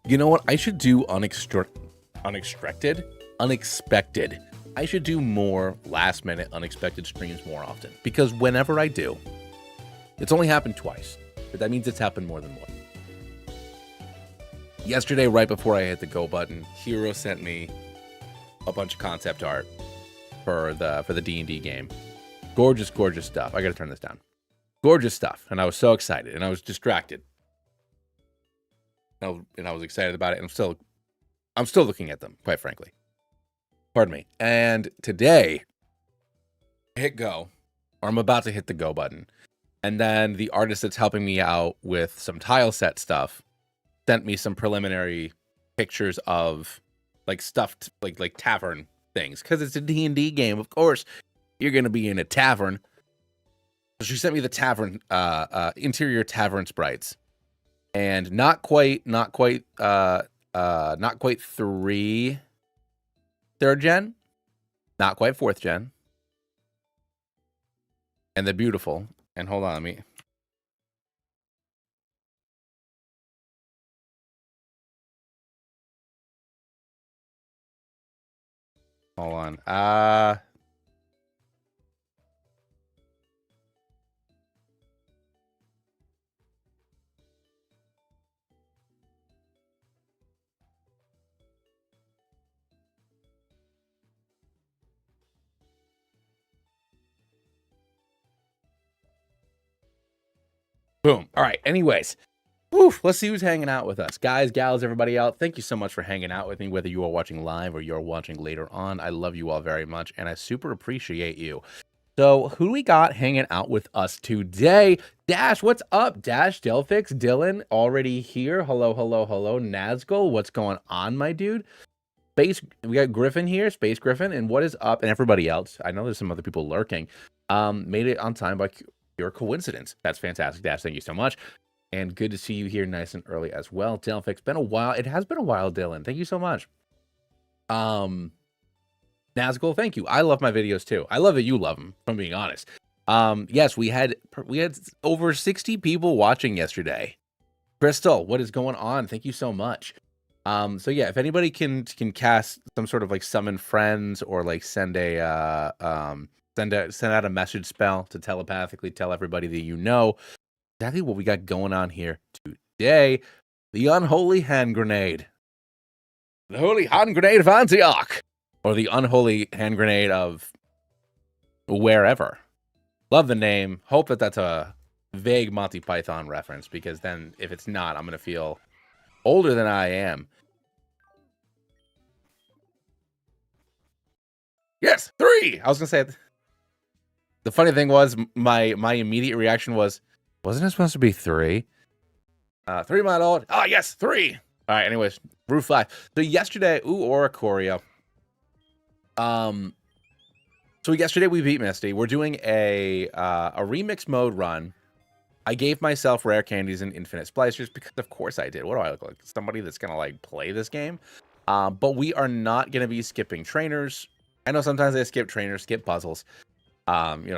You know what? I should do unexpected. I should do more last minute unexpected streams more often, because whenever I do, it's only happened twice, but that means it's happened more than once. Yesterday, right before I hit the go button, Hero sent me a bunch of concept art for the D&D game. Gorgeous, gorgeous stuff. I gotta turn this down. Gorgeous stuff, and I was so excited, and I was distracted. And I was excited about it, and I'm still looking at them, quite frankly. Pardon me. And today, I hit go, or I'm about to hit the go button, and then the artist that's helping me out with some tile set stuff sent me some preliminary pictures of like stuffed like tavern things, because it's a D&D game. Of course, you're gonna be in a tavern. So she sent me the tavern interior tavern sprites, and not quite 3 3rd gen, not quite 4th gen, and they're beautiful. And hold on, let me. Hold on. Boom. All right. Anyways, let's see who's hanging out with us. Guys, gals, everybody out. Thank you so much for hanging out with me, whether you are watching live or you're watching later on. I love you all very much, and I super appreciate you. So who we got hanging out with us today? Dash, what's up? Dash, Delphix, Dylan, already here. Hello, hello, hello. Nazgul, what's going on, my dude? We got Griffin here, Space Griffin, and what is up? And everybody else. I know there's some other people lurking. Made it on time by pure coincidence. That's fantastic, Dash. Thank you so much. And good to see you here nice and early as well. Delphix, been a while. It has been a while, Dylan. Thank you so much. Nazgul, thank you. I love my videos too. I love that you love them, if I'm being honest. Yes, we had over 60 people watching yesterday. Crystal, what is going on? Thank you so much. So yeah, if anybody can cast some sort of like summon friends, or like send out a message spell to telepathically tell everybody that you know exactly what we got going on here today. The unholy hand grenade. The holy hand grenade of Antioch. Or the unholy hand grenade of wherever. Love the name. Hope that that's a vague Monty Python reference, because then if it's not, I'm going to feel older than I am. Yes, 3! I was going to say, the funny thing was, my immediate reaction was, wasn't it supposed to be 3? 3, my lord. Ah, yes, 3. All right, anyways, Roof 5. So yesterday, Oricorio. So yesterday we beat Misty. We're doing a remix mode run. I gave myself rare candies and infinite splicers because of course I did. What do I look like? Somebody that's gonna like play this game. But we are not gonna be skipping trainers. I know sometimes I skip trainers, skip puzzles.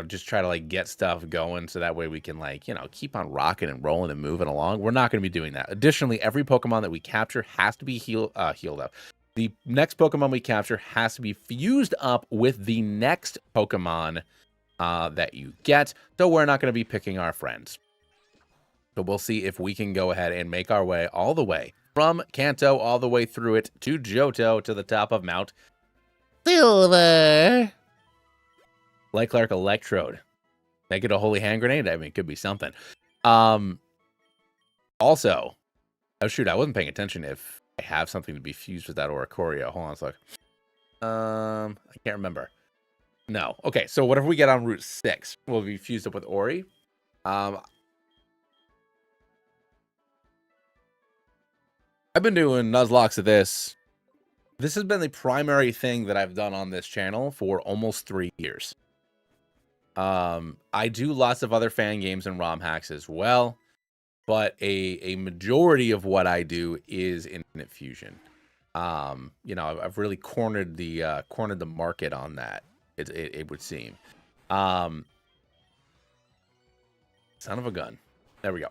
Just try to like get stuff going so that way we can like, keep on rocking and rolling and moving along. We're not going to be doing that. Additionally, every Pokemon that we capture has to be healed up. The next Pokemon we capture has to be fused up with the next Pokemon that you get. So we're not going to be picking our friends. So we'll see if we can go ahead and make our way all the way from Kanto all the way through it to Johto to the top of Mount Silver. Like Clark Electrode. Make it a holy hand grenade? I mean, it could be something. Also, oh shoot, I wasn't paying attention if I have something to be fused with that Oricorio. Hold on a sec. I can't remember. No. Okay, so whatever we get on Route 6 will be fused up with Ori. I've been doing nuzlocks of this. This has been the primary thing that I've done on this channel for almost 3 years. I do lots of other fan games and ROM hacks as well, but a majority of what I do is Infinite Fusion. I've really cornered the market on that. It would seem. Son of a gun. There we go.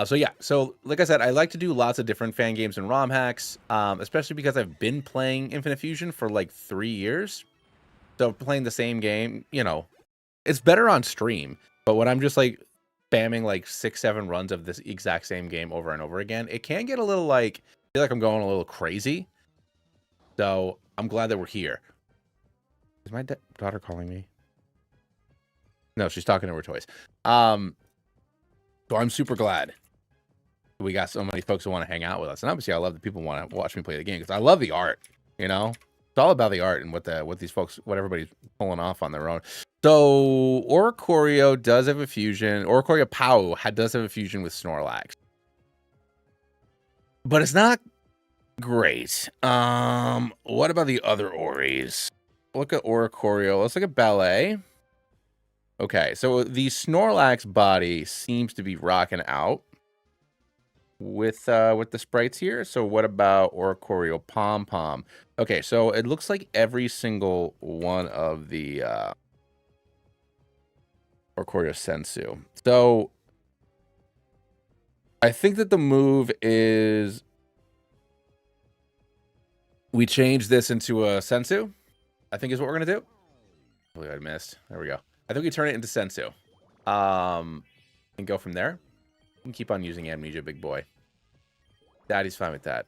So yeah, so like I said, I like to do lots of different fan games and ROM hacks, especially because I've been playing Infinite Fusion for like 3 years. So playing the same game, you know, it's better on stream. But when I'm just like spamming like 6, 7 runs of this exact same game over and over again, it can get a little like, I feel like I'm going a little crazy. So I'm glad that we're here. Is my daughter calling me? No, she's talking to her toys. So I'm super glad we got so many folks who want to hang out with us, and obviously I love that people want to watch me play the game because I love the art. You know, it's all about the art and what these folks, what everybody's pulling off on their own. So Oricorio does have a fusion. Oricorio Pau does have a fusion with Snorlax, but it's not great. What about the other Oris? Look at Oricorio. Let's look at Ballet. Okay, so the Snorlax body seems to be rocking out with the sprites here. So what about Oricorio Pom Pom? Okay, so it looks like every single one of the Oricorio Sensu. So I think that the move is we change this into a Sensu. I think is what we're gonna do. I believe I missed. There we go. I think we turn it into Sensu. And go from there. You can keep on using Amnesia, big boy. Daddy's fine with that.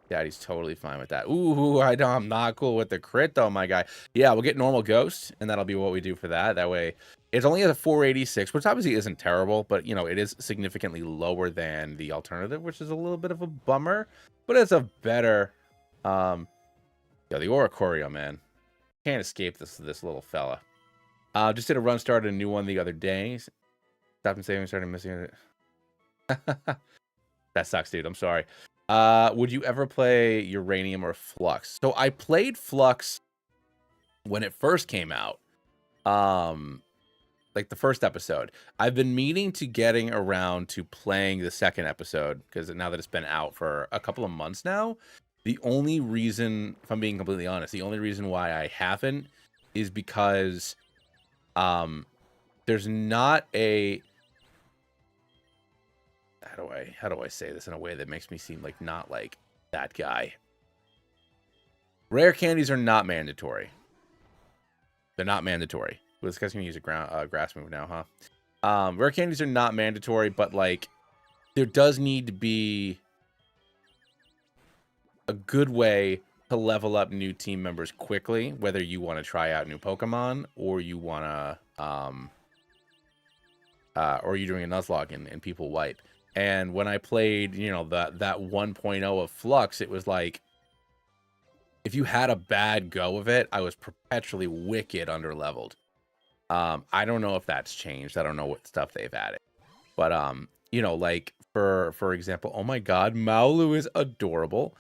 Daddy's totally fine with that. Ooh, I'm not cool with the crit, though, my guy. Yeah, we'll get normal ghost, and that'll be what we do for that. That way, it's only at a 486, which obviously isn't terrible, but, you know, it is significantly lower than the alternative, which is a little bit of a bummer. But it's a better... Yeah, the Oricorio, man. Can't escape this little fella. Just did a run start, a new one the other day. Stopped and saving, started missing it. That sucks, dude. I'm sorry. Would you ever play Uranium or Flux? So I played Flux when it first came out. Like the first episode. I've been meaning to getting around to playing the second episode because now that it's been out for a couple of months now, the only reason, if I'm being completely honest, the only reason why I haven't is because there's not a how do I say this in a way that makes me seem like not like that guy? Rare candies are not mandatory. They're not mandatory. Well, this guy's gonna use a grass move now, huh? Rare candies are not mandatory, but like there does need to be a good way to level up new team members quickly, whether you want to try out new Pokemon or you want to or you're doing a nuzlocke and people wipe. And when I played, you know, that 1.0 of Flux, it was like, if you had a bad go of it, I was perpetually wicked underleveled. I don't know if that's changed. I don't know what stuff they've added. But, you know, like, for example, oh my god, Maulu is adorable.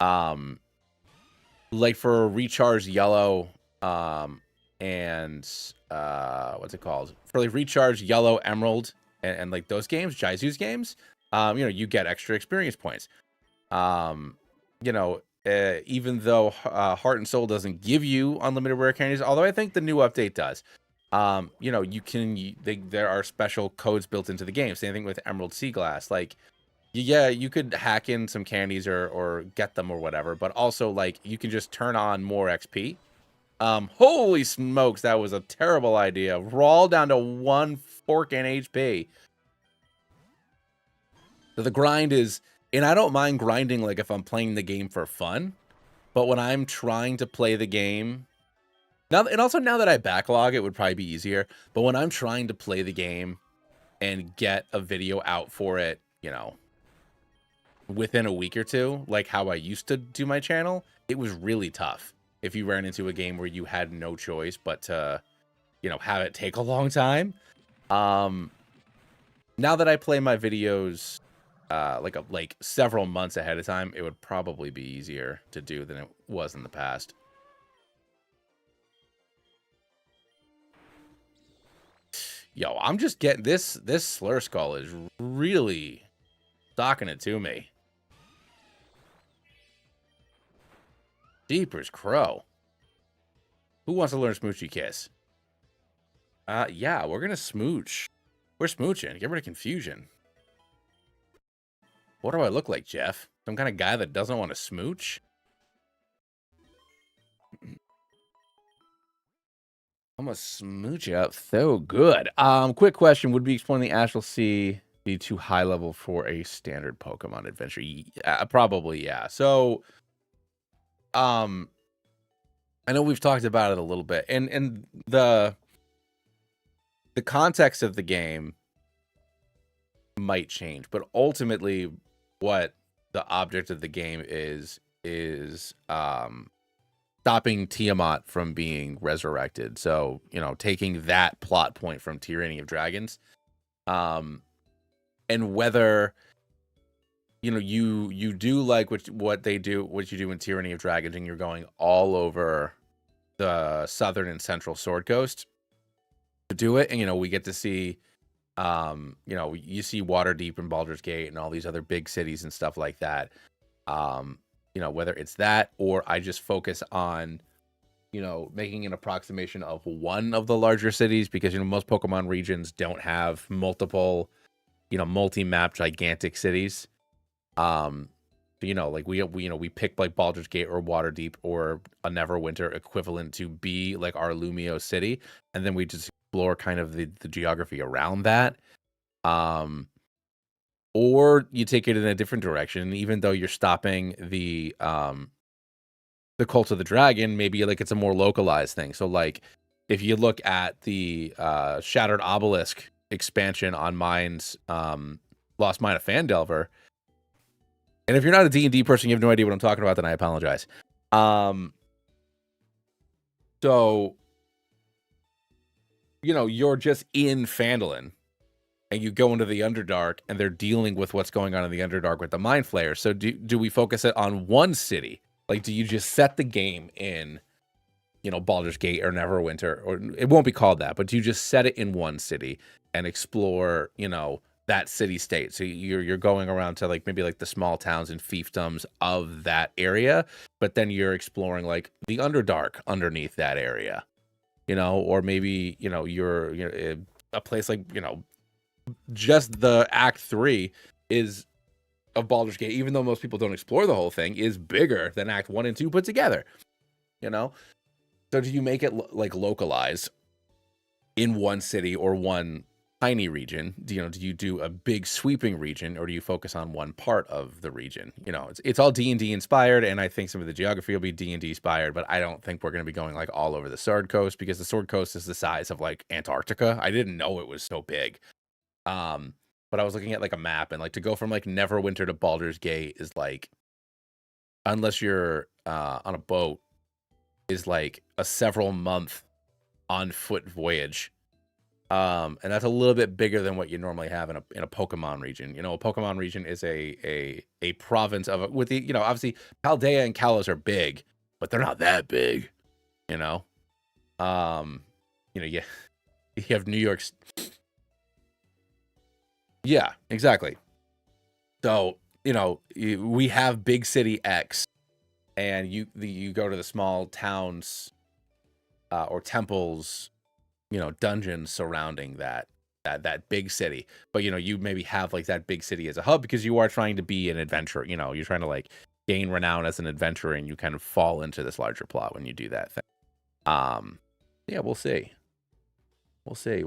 Like, for Recharge Yellow, and, what's it called? For, like, Recharge Yellow, Emerald, and like those games, Jaizu's games, you know, you get extra experience points. You know, even though Heart and Soul doesn't give you unlimited rare candies, although I think the new update does. You know, there are special codes built into the game. Same thing with Emerald Sea Glass. Like, yeah, you could hack in some candies or get them or whatever, but also like you can just turn on more XP. Holy smokes, that was a terrible idea. We're all down to 1 fork and HP. So the grind is, and I don't mind grinding like if I'm playing the game for fun, but when I'm trying to play the game, now, and also now that I backlog, it would probably be easier, but when I'm trying to play the game and get a video out for it, you know, within a week or two, like how I used to do my channel, it was really tough. If you ran into a game where you had no choice but to, you know, have it take a long time. Now that I play my videos like several months ahead of time, it would probably be easier to do than it was in the past. Yo, I'm just getting this Slur Skull is really stalking it to me. Jeepers crow. Who wants to learn Smoochy Kiss? Yeah, we're gonna smooch. We're smooching. Get rid of confusion. What do I look like, Jeff? Some kind of guy that doesn't want to smooch? I'm gonna smooch you up so good. Quick question: would be exploring the Astral Sea be too high level for a standard Pokemon adventure? Probably, yeah. So, I know we've talked about it a little bit, and the context of the game might change, but ultimately, what the object of the game is stopping Tiamat from being resurrected. So, you know, taking that plot point from Tyranny of Dragons, and whether, you know, you do like what you do in Tyranny of Dragons, and you're going all over the southern and central Sword Coast to do it, and you know, we get to see, you know, you see Waterdeep and Baldur's Gate and all these other big cities and stuff like that. You know, whether it's that or I just focus on, you know, making an approximation of one of the larger cities, because, you know, most Pokemon regions don't have multiple, you know, multi-map gigantic cities. You know, like we you know, we picked like Baldur's Gate or Waterdeep or a Neverwinter equivalent to be like our Lumio city, and then we just explore kind of the geography around that. Or you take it in a different direction, even though you're stopping the Cult of the Dragon, maybe like it's a more localized thing. So like if you look at the Shattered Obelisk expansion on Mine's Lost Mine of Fandelver, and if you're not a D&D person, you have no idea what I'm talking about, then I apologize. So, you know, you're just in Phandalin, and you go into the Underdark, and they're dealing with what's going on in the Underdark with the Mind Flayers. So do we focus it on one city? Like, do you just set the game in, you know, Baldur's Gate or Neverwinter, or it won't be called that, but do you just set it in one city and explore, you know, that city state? So you're going around to like maybe like the small towns and fiefdoms of that area, but then you're exploring like the Underdark underneath that area, you know, or maybe, you know, you're a place like, you know, just the Act 3 is of Baldur's Gate, even though most people don't explore the whole thing, is bigger than Act 1 and 2 put together, you know? So do you make it like localized in one city or one tiny region? Do you do a big sweeping region, or do you focus on one part of the region? You know, it's all D&D inspired, and I think some of the geography will be D&D inspired, but I don't think we're going to be going like all over the Sword Coast, because the Sword Coast is the size of like Antarctica. I didn't know it was so big. But I was looking at like a map, and like to go from like Neverwinter to Baldur's Gate is like, unless you're on a boat, is like a several month on foot voyage. And that's a little bit bigger than what you normally have in a Pokemon region. You know, a Pokemon region is a province of with the, you know, obviously Paldea and Kalos are big, but they're not that big, you know. You know, you have New York's. Yeah, exactly. So, you know, we have big city X, and you go to the small towns or temples, you know, dungeons surrounding that big city. But, you know, you maybe have like that big city as a hub because you are trying to be an adventurer. You know, you're trying to like gain renown as an adventurer, and you kind of fall into this larger plot when you do that thing. Yeah, we'll see. We'll see.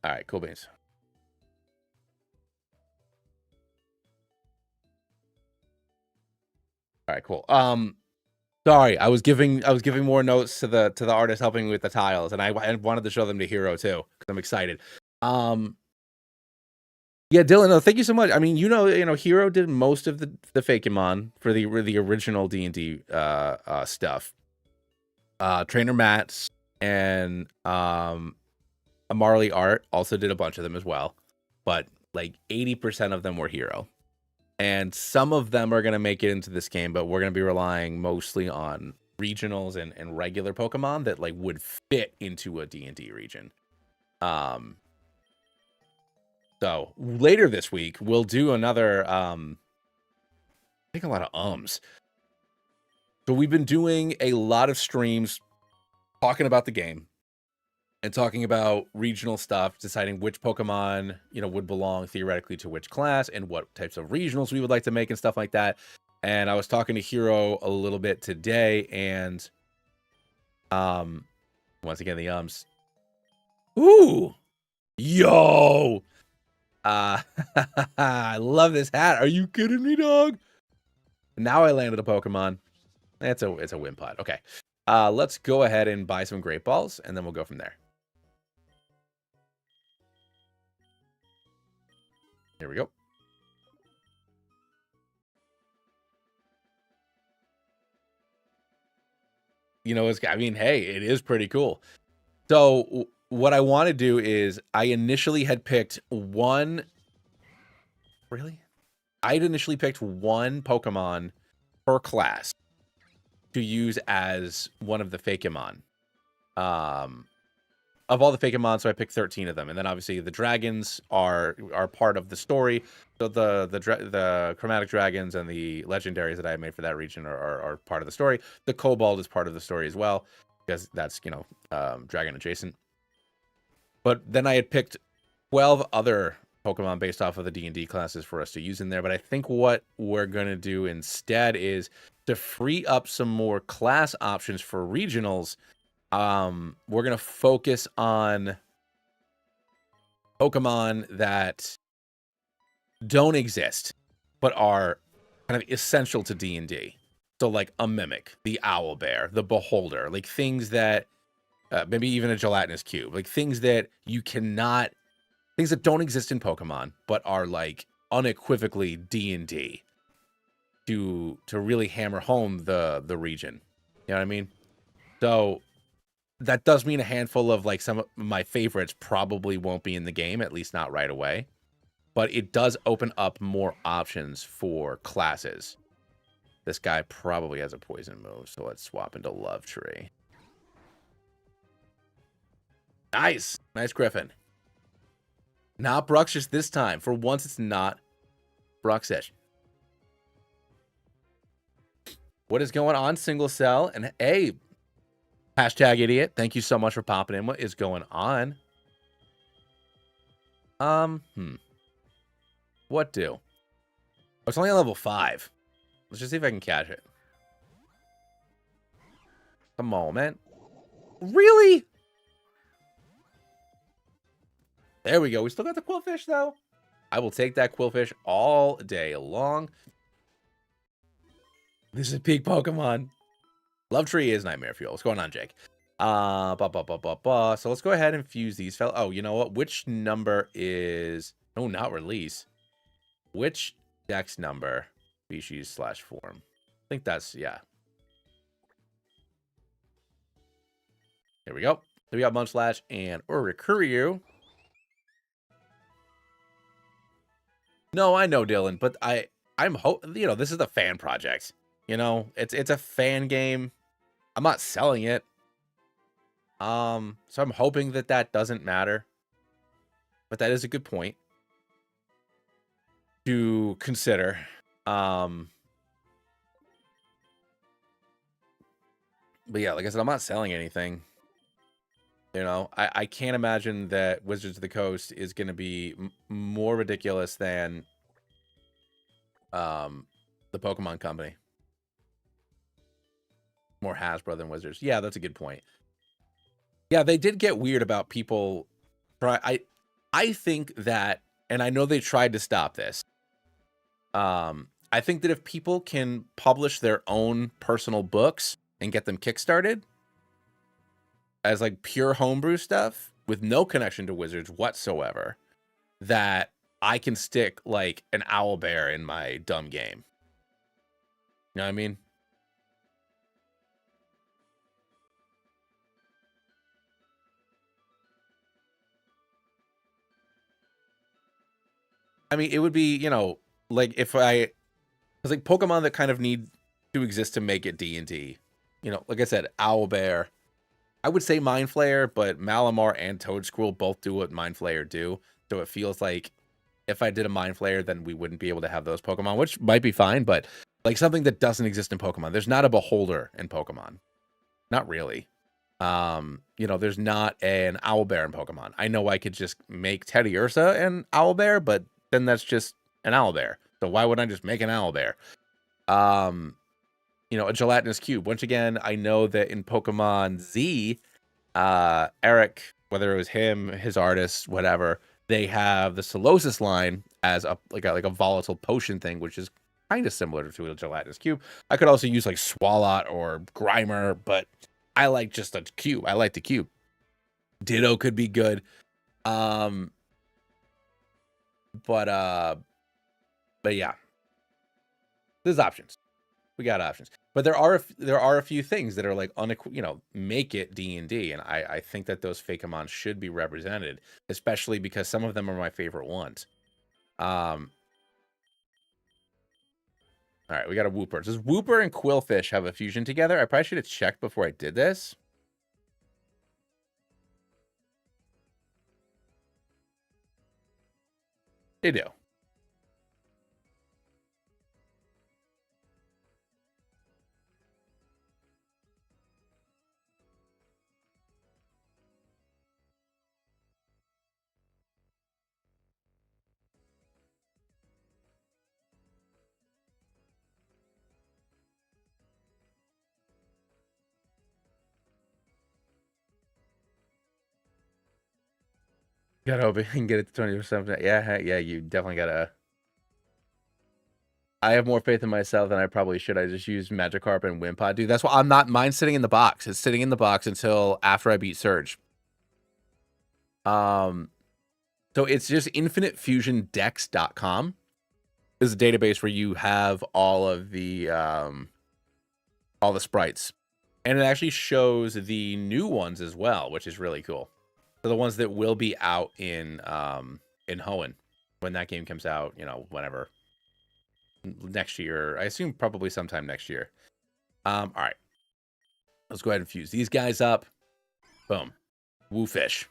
All right, cool beans. All right, cool. Sorry, I was giving more notes to the artist helping me with the tiles, and I wanted to show them to Hero too, because I'm excited. Yeah, Dylan, no, thank you so much. I mean, you know, Hero did most of the Fakemon for the original D&D stuff. Trainer Mats and MORRREE art also did a bunch of them as well, but like 80% of them were Hero. And some of them are going to make it into this game, but we're going to be relying mostly on regionals and regular Pokemon that like would fit into a D&D region. Um, so later this week we'll do another. I think a lot of ums. So we've been doing a lot of streams talking about the game and talking about regional stuff, deciding which Pokemon, would belong theoretically to which class and what types of regionals we would like to make and stuff like that. And I was talking to Hero a little bit today, and once again the ums. Ooh, yo, I love this hat. Are you kidding me, dog? Now I landed a Pokemon. It's a Wimpod. Okay. Let's go ahead and buy some Great Balls, and then we'll go from there. Here we go. Hey, it is pretty cool. So what I want to do is I initially had picked one. Really? I'd initially picked one Pokemon per class to use as one of the Fakemon. Of all the Fakemon, so I picked 13 of them, and then obviously the dragons are part of the story. So the chromatic dragons and the legendaries that I made for that region are part of the story. The Kobold is part of the story as well, because that's dragon adjacent. But then I had picked 12 other Pokemon based off of the D&D classes for us to use in there. But I think what we're gonna do instead is to free up some more class options for regionals. We're gonna focus on Pokemon that don't exist but are kind of essential to D&D. So like a Mimic, the Owlbear, the Beholder, like things that maybe even a gelatinous cube, like things that don't exist in Pokemon but are like unequivocally D&D to really hammer home the region. You know what I mean? So that does mean a handful of like some of my favorites probably won't be in the game, at least not right away. But it does open up more options for classes. This guy probably has a poison move, so let's swap into Love Tree. Nice. Nice Griffin. Not Bruxish this time. For once, it's not Bruxish. What is going on, Single Cell? And hey, hashtag idiot. Thank you so much for popping in. What is going on? What do? Oh, it's only on level 5. Let's just see if I can catch it. Come on, man. Really? There we go. We still got the Quillfish, though. I will take that Quillfish all day long. This is peak Pokemon. Love Tree is Nightmare Fuel. What's going on, Jake? So let's go ahead and fuse these fellas. Oh, you know what? Which number is... Oh, not release. Which dex number? Species/form. I think that's... Yeah. There we go. So we got Munchlash and Oricorio. No, I know, Dylan, but I'm this is a fan project. It's a fan game. I'm not selling it. So I'm hoping that doesn't matter. But that is a good point to consider. But yeah, like I said, I'm not selling anything. I can't imagine that Wizards of the Coast is going to be more ridiculous than the Pokemon Company. More Hasbro than Wizards. Yeah, that's a good point. Yeah, they did get weird about people I think that, and I know they tried to stop this. I think that if people can publish their own personal books and get them kickstarted as like pure homebrew stuff with no connection to Wizards whatsoever, that I can stick like an Owlbear in my dumb game. You know what I mean? It would be, like if it's like Pokemon that kind of need to exist to make it D&D. Like I said, Owlbear, I would say Mind Flayer, but Malamar and Toedscruel both do what Mind Flayer do. So it feels like if I did a Mind Flayer, then we wouldn't be able to have those Pokemon, which might be fine, but like something that doesn't exist in Pokemon. There's not a Beholder in Pokemon. Not really. You know, there's not an Owlbear in Pokemon. I know I could just make Teddy Ursa an Owlbear, but then that's just an Owlbear. So why would I just make an Owlbear? You know, a gelatinous cube. Once again, I know that in Pokemon Z, Eric, whether it was him, his artist, whatever, they have the Solosis line as a like a volatile potion thing, which is kind of similar to a gelatinous cube. I could also use like Swalot or Grimer, but I like just a cube. I like the cube. Ditto could be good. But yeah. There's options. We got options. But there are a few things that are like you know, make it D&D, and I think that those Fakemon should be represented, especially because some of them are my favorite ones. All right, we got a Wooper. Does Wooper and Quillfish have a fusion together? I probably should have checked before I did this. They do. Gotta hope you can get it to 20%. Yeah, you definitely gotta. I have more faith in myself than I probably should. I just used Magikarp and Wimpod. Dude, that's why I'm not. Mine's sitting in the box. It's sitting in the box until after I beat Surge. So it's just infinitefusiondex.com. This is a database where you have all the sprites. And it actually shows the new ones as well, which is really cool. So the ones that will be out in Hoenn when that game comes out, you know, whenever. Next year. I assume probably sometime next year. All right. Let's go ahead and fuse these guys up. Boom. Woofish.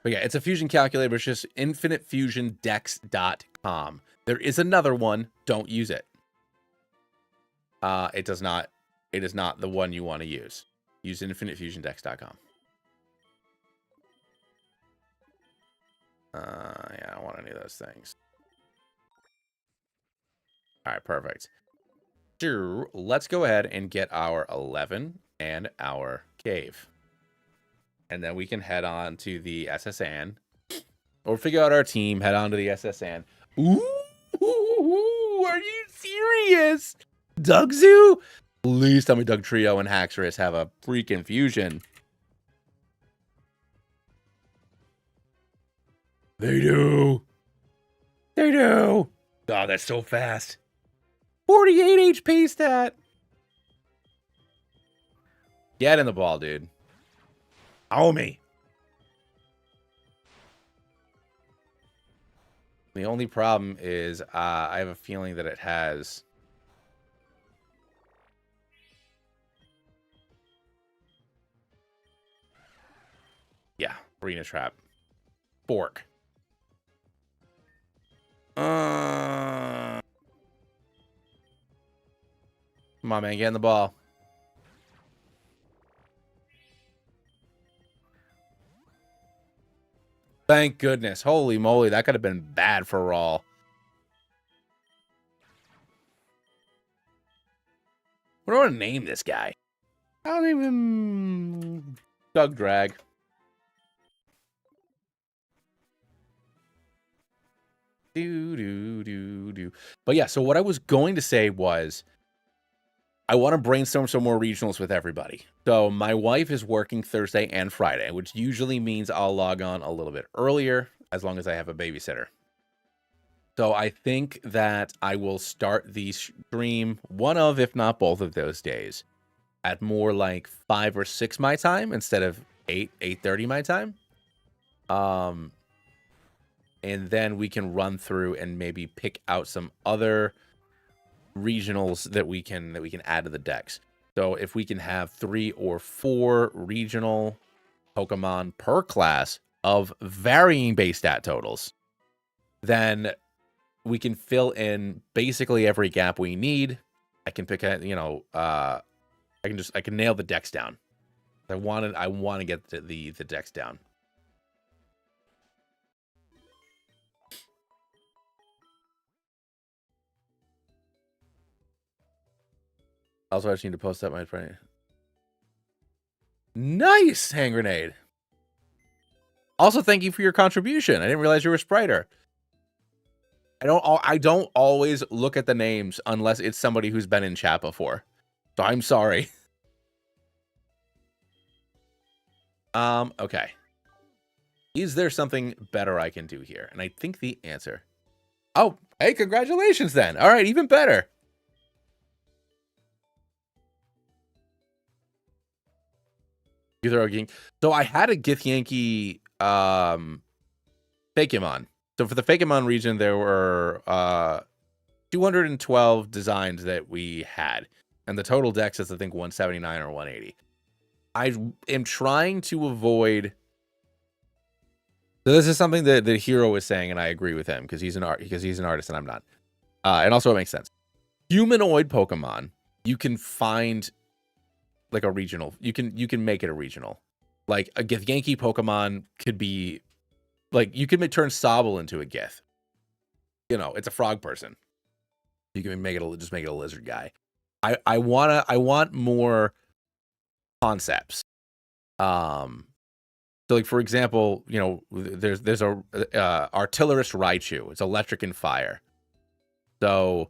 But yeah, it's a fusion calculator. It's just infinitefusiondex.com. There is another one. Don't use it. It does not. It is not the one you want to use. Use infinitefusiondex.com. Yeah, I don't want any of those things. All right, perfect. So let's go ahead and get our 11 and our cave. And then we can head on to the SSN. Or figure out our team, head on to the SSN. Ooh, are you serious? Dugzoo? Please tell me Dugtrio and Haxorus have a freaking fusion. They do. They do. Oh, that's so fast. 48 HP stat. Get in the ball, dude. Oh, me. The only problem is I have a feeling that it has... Yeah, Arena Trap. Fork. Come on, man. Get in the ball. Thank goodness. Holy moly. That could have been bad for Raw. What do I want to name this guy? I don't even... Doug Drag. But yeah, so what I was going to say was I want to brainstorm some more regionals with everybody. So my wife is working Thursday and Friday, which usually means I'll log on a little bit earlier as long as I have a babysitter. So I think that I will start the stream one of, if not both of those days at more like 5 or 6 my time instead of 8:30 my time. And then we can run through and maybe pick out some other regionals that we can add to the decks. So if we can have 3 or 4 regional Pokemon per class of varying base stat totals, then we can fill in basically every gap we need. I can pick a, I can nail the dex down. I want to get the dex down. Also, I just need to post up my friend. Nice hand grenade. Also, thank you for your contribution. I didn't realize you were a spriter. I don't always look at the names unless it's somebody who's been in chat before. So I'm sorry. Okay. Is there something better I can do here? And I think the answer. Oh, hey, congratulations then. All right, even better. You throw a Gink. So I had a Githyanki Fakemon. So for the Fakemon region, there were 212 designs that we had. And the total dex is, I think, 179 or 180. I am trying to avoid. So this is something that the hero is saying, and I agree with him because he's an artist and I'm not. And also it makes sense. Humanoid Pokemon, you can find like a regional. You can make it a regional. Like a Githyanki Pokemon could be like you can turn Sobble into a Gith. You know, it's a frog person. You can make it a lizard guy. I want more concepts. So like for example, you know, there's a Artillerist Raichu. It's electric and fire. So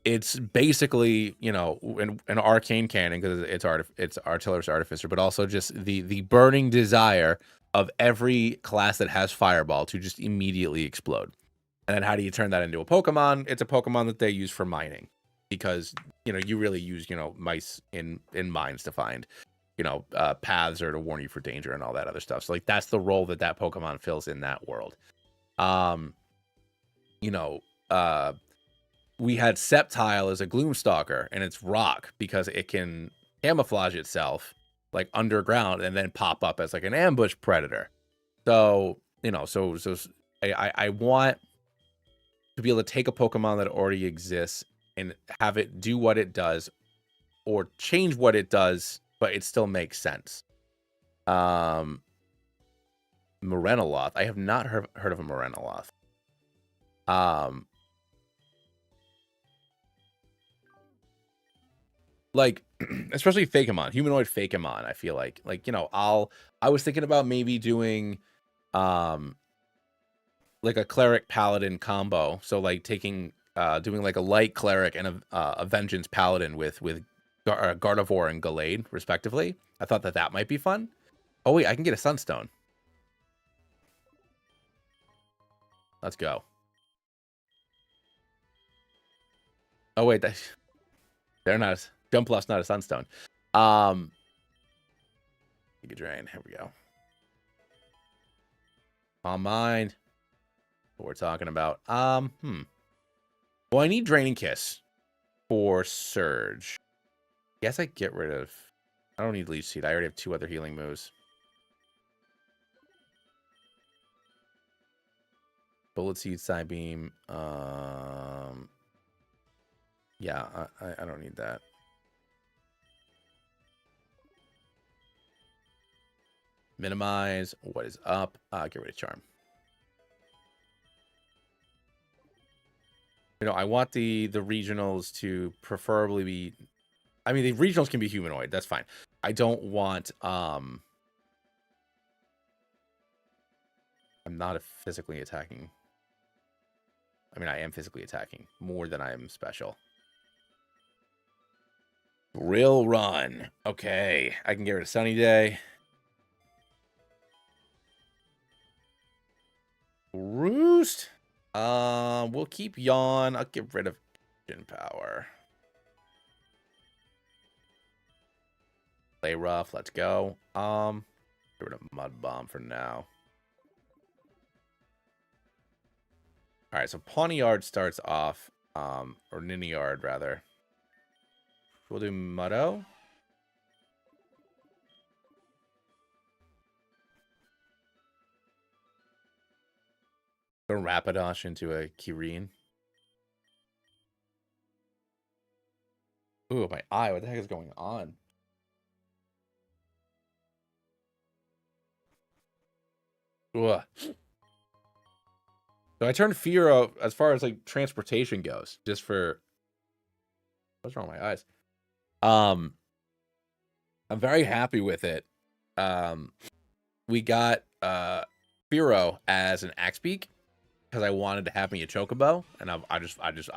it's basically, you know, an arcane cannon because it's Artillerist Artificer, but also just the burning desire of every class that has Fireball to just immediately explode. And then how do you turn that into a Pokemon? It's a Pokemon that they use for mining because, you know, you really use, you know, mice in mines to find, you know, paths or to warn you for danger and all that other stuff. So like that's the role that Pokemon fills in that world. You know, we had Sceptile as a Gloomstalker, and it's rock because it can camouflage itself like underground and then pop up as like an ambush predator. So, you know, so I want to be able to take a Pokemon that already exists and have it do what it does or change what it does, but it still makes sense. Morenoloth. I have not heard of a Morenoloth. Like especially Fakemon, humanoid Fakemon, I feel like you know, I was thinking about maybe doing like a cleric paladin combo. So like taking doing like a light cleric and a vengeance paladin with Gardevoir and Gallade respectively. I thought that might be fun. Oh wait, I can get a Sunstone. Let's go. Oh wait, they're not Jumpluff's not a Sunstone. Giga Drain. Here we go. On mind. What we're talking about. Well, I need Draining Kiss for Surge. Guess I get rid of. I don't need Leech Seed. I already have 2 other healing moves. Bullet Seed, Psybeam. Yeah, I don't need that. Minimize. What is up? Get rid of Charm. You know, I want the regionals to preferably be. I mean, the regionals can be humanoid. That's fine. I don't want. I'm not physically attacking. I mean, I am physically attacking more than I am special. Real run. Okay, I can get rid of Sunny Day. Roost. We'll keep Yawn. I'll get rid of Action Power. Play rough. Let's go. Get rid of Mud Bomb for now. All right, so Pawniard starts off, or Niniard rather. We'll do Muddo. Go Rapidash into a Kirin. Ooh, my eye. What the heck is going on? Ugh. So I turned Fearow as far as like transportation goes, just for what's wrong with my eyes. I'm very happy with it. We got Fearow as an Axebeak because I wanted to have me a Chocobo, and I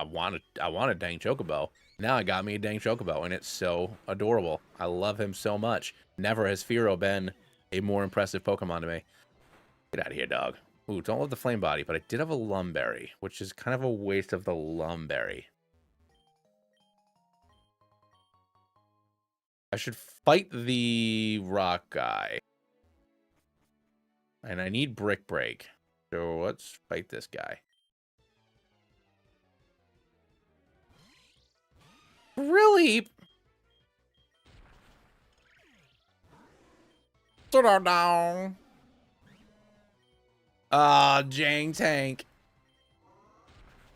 wanted a dang Chocobo. Now I got me a dang Chocobo, and it's so adorable. I love him so much. Never has Fearow been a more impressive Pokemon to me. Get out of here, dog. Ooh, don't love the Flame Body, but I did have a Lumberry, which is kind of a waste of the Lumberry. I should fight the rock guy. And I need Brick Break. So let's fight this guy. Really? Sit down. Jang Tank.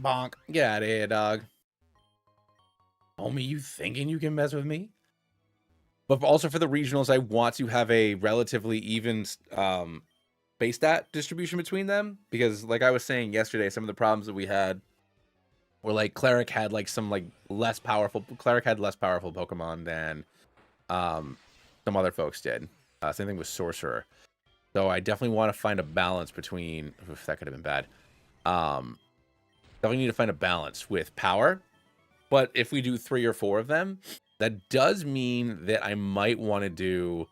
Bonk. Get out of here, dog. Homie, you thinking you can mess with me? But also for the regionals, I want to have a relatively even base stat distribution between them. Because like I was saying yesterday, some of the problems that we had were like Cleric had like some like less powerful Pokemon than some other folks did. Same thing with Sorcerer. So I definitely want to find a balance between... Oof, that could have been bad. Definitely need to find a balance with power. But if we do 3 or 4 of them, that does mean that I might want to do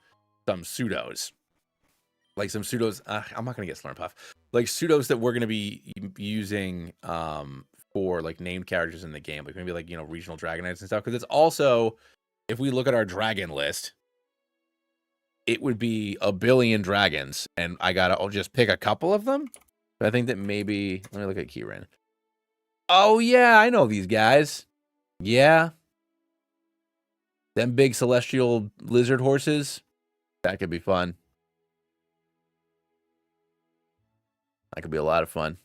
some pseudos. Like some pseudos... I'm not going to get Slurmpuff. Like pseudos that we're going to be using for like named characters in the game. Like maybe like, you know, regional Dragonites and stuff. Because it's also... If we look at our dragon list... It would be a billion dragons, and I'll just pick a couple of them. But I think that maybe... Let me look at Kirin. Oh, yeah, I know these guys. Yeah. Them big celestial lizard horses. That could be fun. That could be a lot of fun.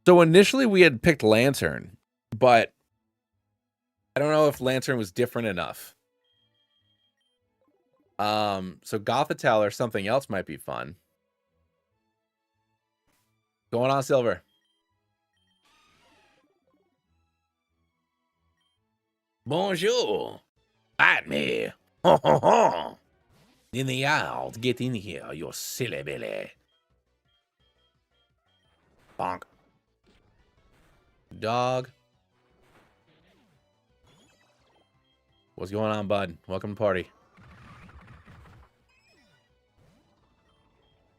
So initially we had picked Lantern, but I don't know if Lantern was different enough. So Gothitelle or something else might be fun. Going on, Silver. Bonjour. Bite me. Ho, ho, ho. In the yard. Get in here, you silly Billy. Bonk. Dog. What's going on, bud? Welcome to the party.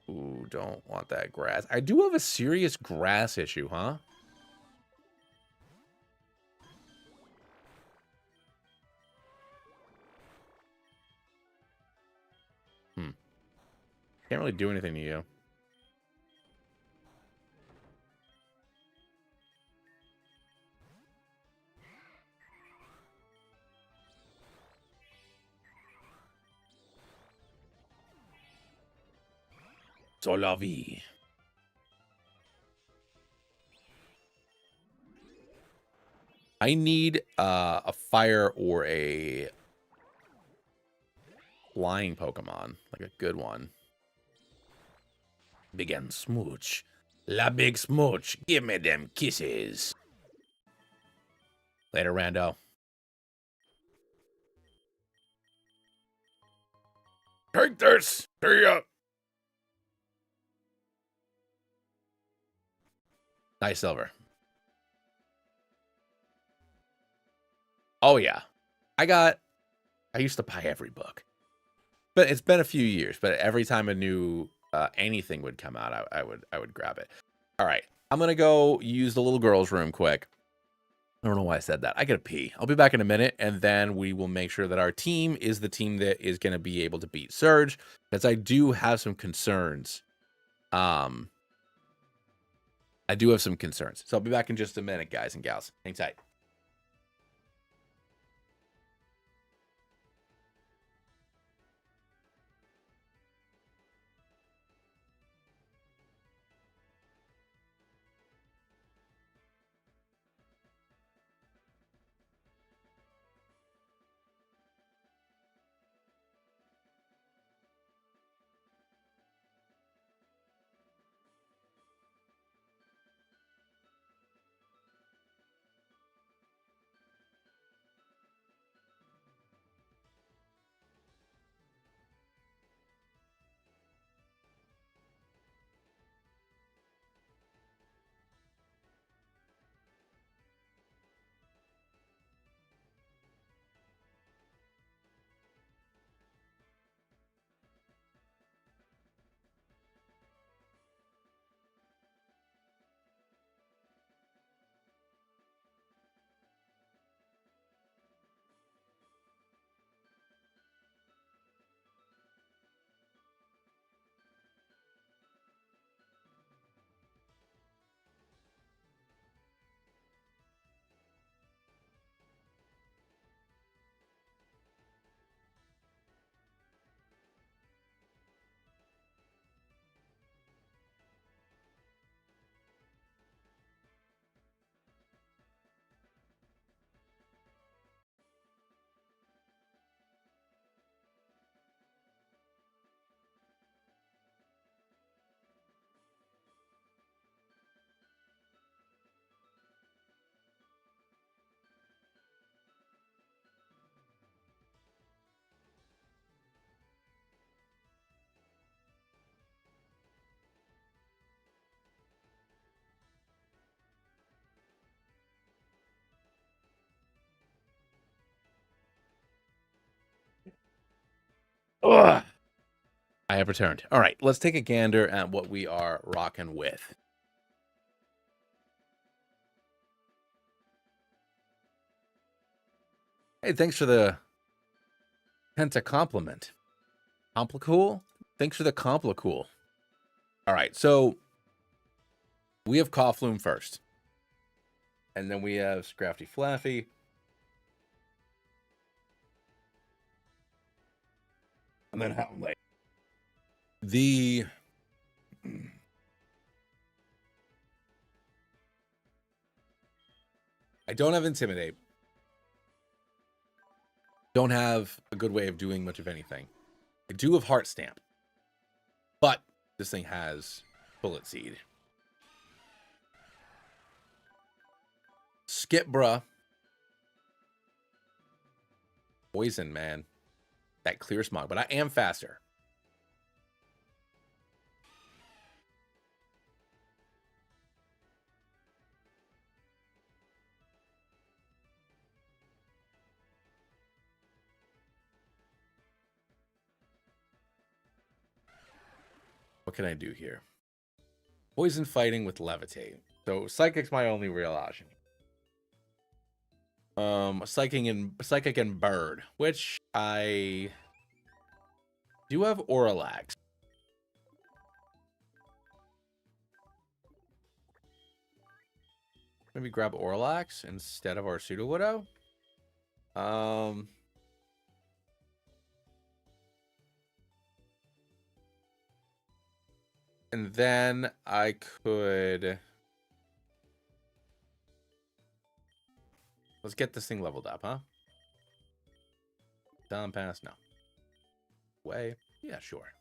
Ooh, don't want that grass. I do have a serious grass issue, huh? Can't really do anything to you. C'est la vie. I need a fire or a flying Pokemon, like a good one. Big and smooch. La big smooch. Give me them kisses. Later, Rando. Take this. See ya. Nice, Silver. Oh, yeah. I used to buy every book. But it's been a few years. But every time a new anything would come out, I would grab it. All right. I'm going to go use the little girl's room quick. I don't know why I said that. I gotta pee. I'll be back in a minute, and then we will make sure that our team is the team that is going to be able to beat Surge, because I do have some concerns. I do have some concerns. So I'll be back in just a minute, guys and gals. Hang tight. Ugh. I have returned. All right, let's take a gander at what we are rocking with. Hey, thanks for the penta compliment. Complicool? Thanks for the complicool. All right, so we have Coughlum first. And then we have Scrafty Flaffy. And then Houndley. I don't have Intimidate. Don't have a good way of doing much of anything. I do have Heart Stamp. But this thing has Bullet Seed. Skip, bruh. Poison, man. That clear smog. But I am faster. What can I do here? Poison fighting with Levitate. So Psychic's my only real option. Psychic and Bird, which I do have Auralax. Maybe grab Auralax instead of our Sudowoodo. And then I could... Let's get this thing leveled up, huh? Down pass? No. Way? Yeah, sure.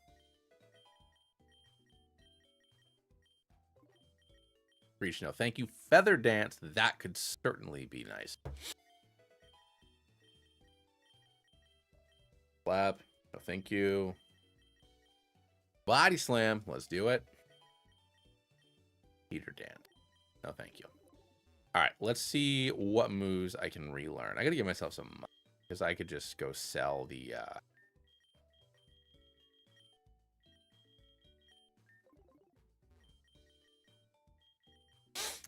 Reach no. Thank you. Feather Dance. That could certainly be nice. Slap. No, thank you. Body Slam. Let's do it. Peter Dance. No, thank you. All right, let's see what moves I can relearn. I got to give myself some money because I could just go sell the...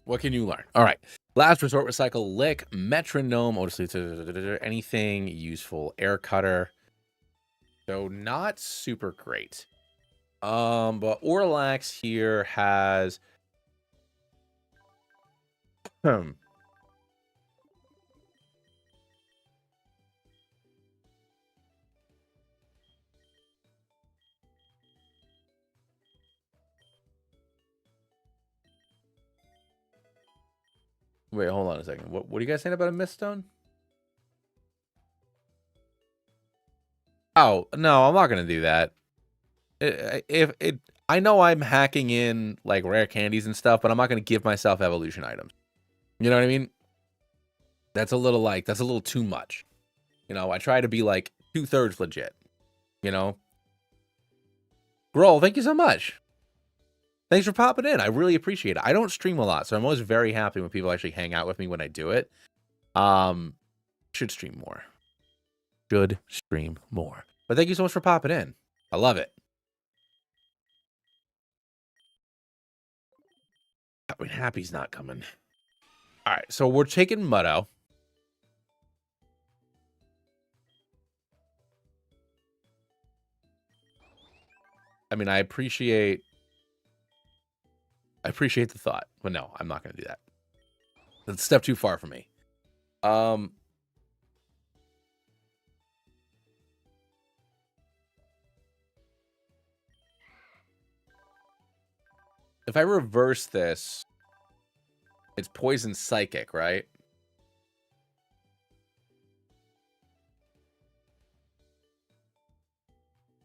What can you learn? All right. Last Resort, Recycle, Lick, Metronome, anything useful. Air Cutter. So not super great. But Auralax here has Hmm. Wait, hold on a second. What are you guys saying about a miststone? Oh, no, I'm not gonna do that. If it, I know I'm hacking in like rare candies and stuff, but I'm not gonna give myself evolution items. You know what I mean? That's a little too much. You know, I try to be like 2/3 legit. You know, Grohl, thank you so much. Thanks for popping in. I really appreciate it. I don't stream a lot, so I'm always very happy when people actually hang out with me when I do it. Should stream more. Should stream more. But thank you so much for popping in. I love it. I mean, Happy's not coming. All right, so we're taking Muddo. I mean, I appreciate the thought, but no, I'm not going to do that. That's a step too far for me. If I reverse this, it's poison psychic, right?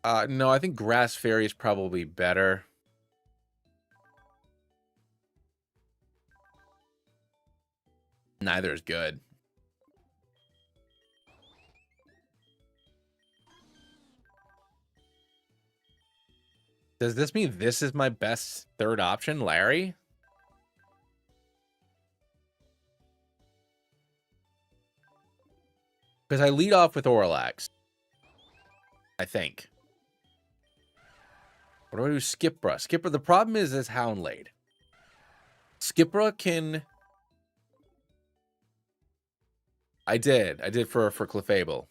No, I think grass fairy is probably better. Neither is good. Does this mean this is my best third option, Larry? Because I lead off with Orlax, I think. What do I do? Skipra. Skipra. The problem is this Houndlade. Skipra can. I did for Clefable.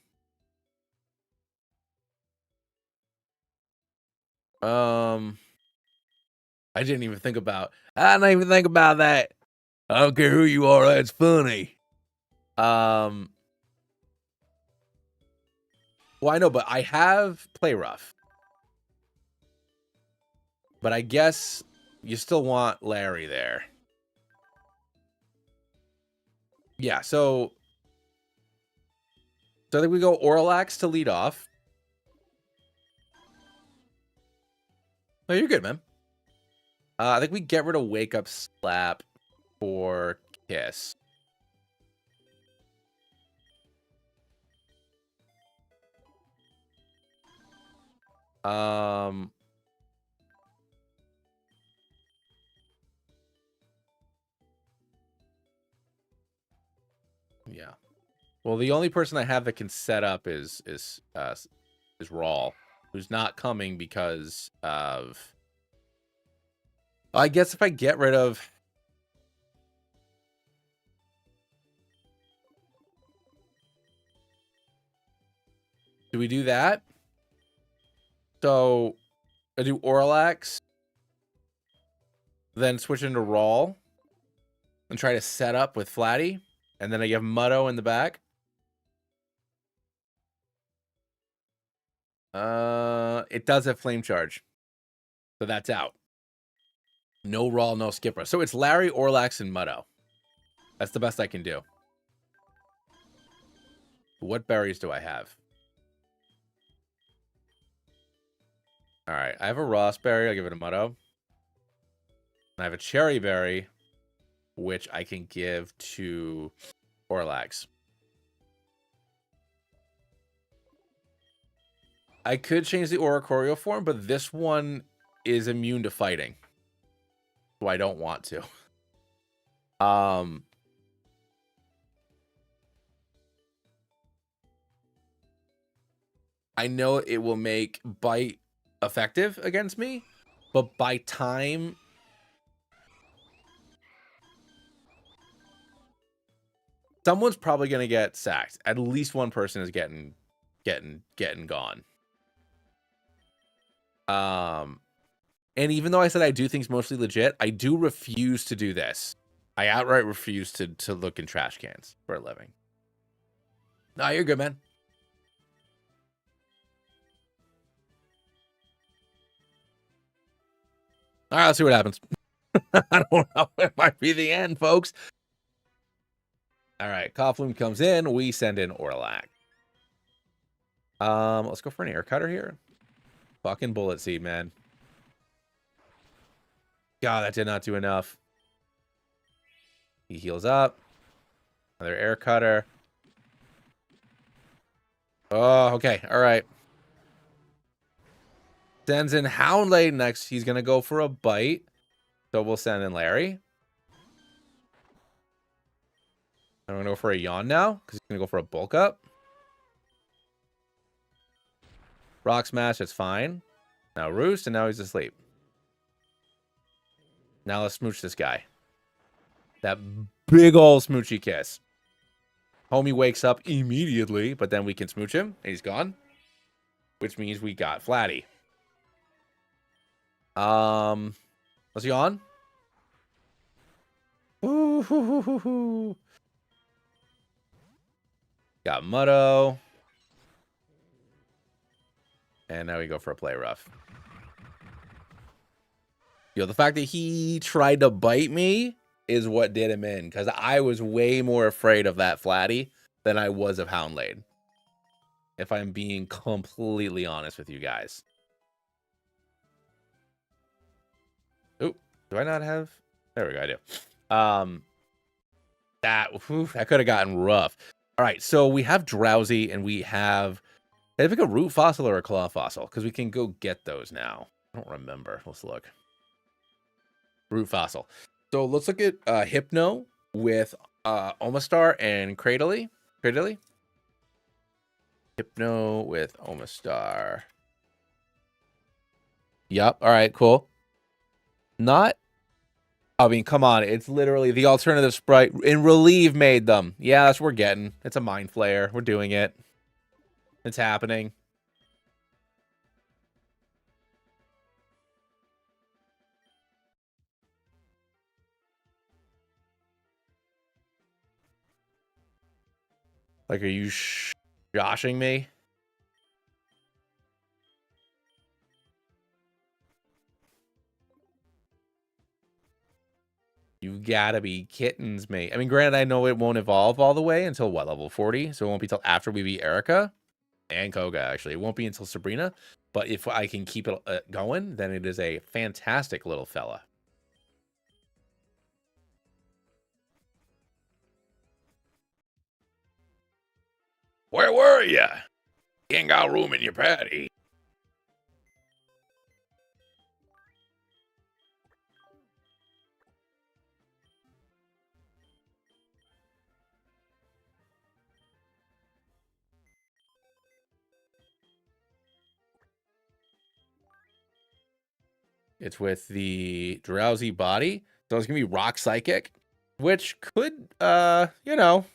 I didn't even think about. I didn't even think about that. I don't care who you are. That's funny. Well, I know, but I have Play Rough. But I guess you still want Larry there. Yeah, so I think we go Orlax to lead off. No, you're good, man. I think we get rid of Wake Up Slap for Kiss. Yeah. Well, the only person I have that can set up is Rawl, who's not coming because of. I guess if I get rid of. Do we do that? So I do Orlax, then switch into Rawl, and try to set up with Flatty, and then I give Muddo in the back. It does have Flame Charge, so that's out. No Rawl, no Skipper. So it's Larry, Orlax, and Muddo. That's the best I can do. What berries do I have? All right, I have a Ross berry. I'll give it a Muddo. I have a cherry berry, which I can give to Orlax. I could change the Oricorio form, but this one is immune to fighting. So I don't want to. I know it will make Bite effective against me, but by time someone's probably gonna get sacked. At least one person is getting gone. And even though I said I do things mostly legit, I do refuse to do this. I outright refuse to look in trash cans for a living. No, you're good, man. All right, let's see what happens. I don't know. It might be the end, folks. All right, Coughlin comes in. We send in Orlac. Let's go for an air cutter here. Fucking bullet seed, man. God, that did not do enough. He heals up. Another air cutter. Oh, okay. All right. Sends in Houndlade next. He's going to go for a bite. So we'll send in Larry. I'm going to go for a yawn now because he's going to go for a bulk up. Rock Smash, it's fine. Now Roost, and now he's asleep. Now let's smooch this guy. That big ol' smoochy kiss. Homie wakes up immediately, but then we can smooch him, and he's gone. Which means we got Flatty. Let's yawn. Ooh, got Muddo. And now we go for a play rough. Yo, the fact that he tried to bite me is what did him in. Because I was way more afraid of that Flatty than I was of Houndlade. If I'm being completely honest with you guys. Oh, do I not have? There we go, I do. That could have gotten rough. All right, so we have Drowsy and we have... Did I pick a root fossil or a claw fossil? Because we can go get those now. I don't remember. Let's look. Root fossil. So let's look at Hypno with Omastar and Cradily. Hypno with Omastar. Yup. All right, cool. Not... I mean, come on. It's literally the alternative sprite. And Relieve made them. Yeah, that's what we're getting. It's a Mind Flayer. We're doing it. It's happening. Like, are you joshing me? You gotta be kittens me. I mean, granted, I know it won't evolve all the way until, what, level 40? So it won't be till after we beat Erica. And Koga, actually. It won't be until Sabrina. But if I can keep it going, then it is a fantastic little fella. Where were you? You ain't got room in your patty. It's with the Drowsy body. So it's going to be Rock Psychic, which could, you know,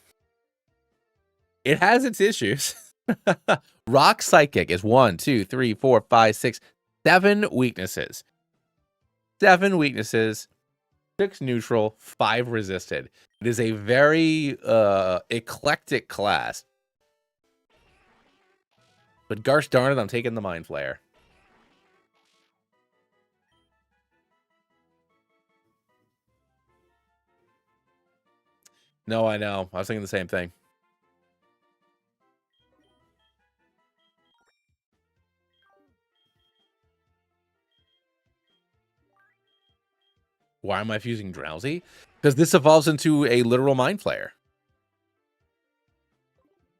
it has its issues. Rock Psychic is 1, 2, 3, 4, 5, 6, 7 weaknesses. 7 weaknesses, 6 neutral, 5 resisted. It is a very eclectic class. But gosh darn it, I'm taking the Mind Flayer. No, I know. I was thinking the same thing. Why am I fusing Drowsy? Because this evolves into a literal Mind Flayer.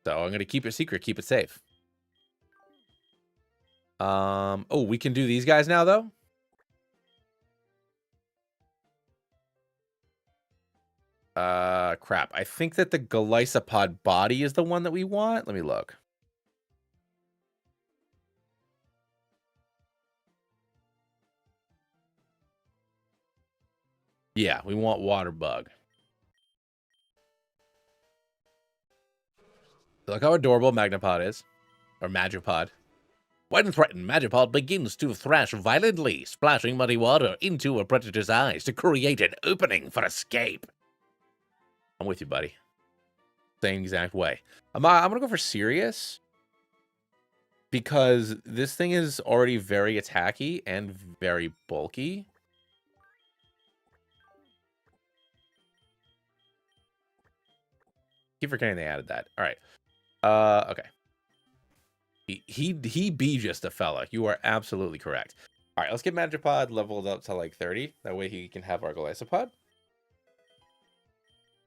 So I'm going to keep it secret, keep it safe. Oh, we can do these guys now, though? Crap. I think that the Golisopod body is the one that we want. Let me look. Yeah, we want Water Bug. Look how adorable Magnapod is. Or Magipod. When threatened, Magipod begins to thrash violently, splashing muddy water into a predator's eyes to create an opening for escape. I'm with you, buddy. Same exact way. I'm gonna go for serious because this thing is already very attacky and very bulky. Keep forgetting they added that. All right. Okay. He be just a fella. You are absolutely correct. All right, let's get Magipod leveled up to like 30. That way he can have our Golisopod.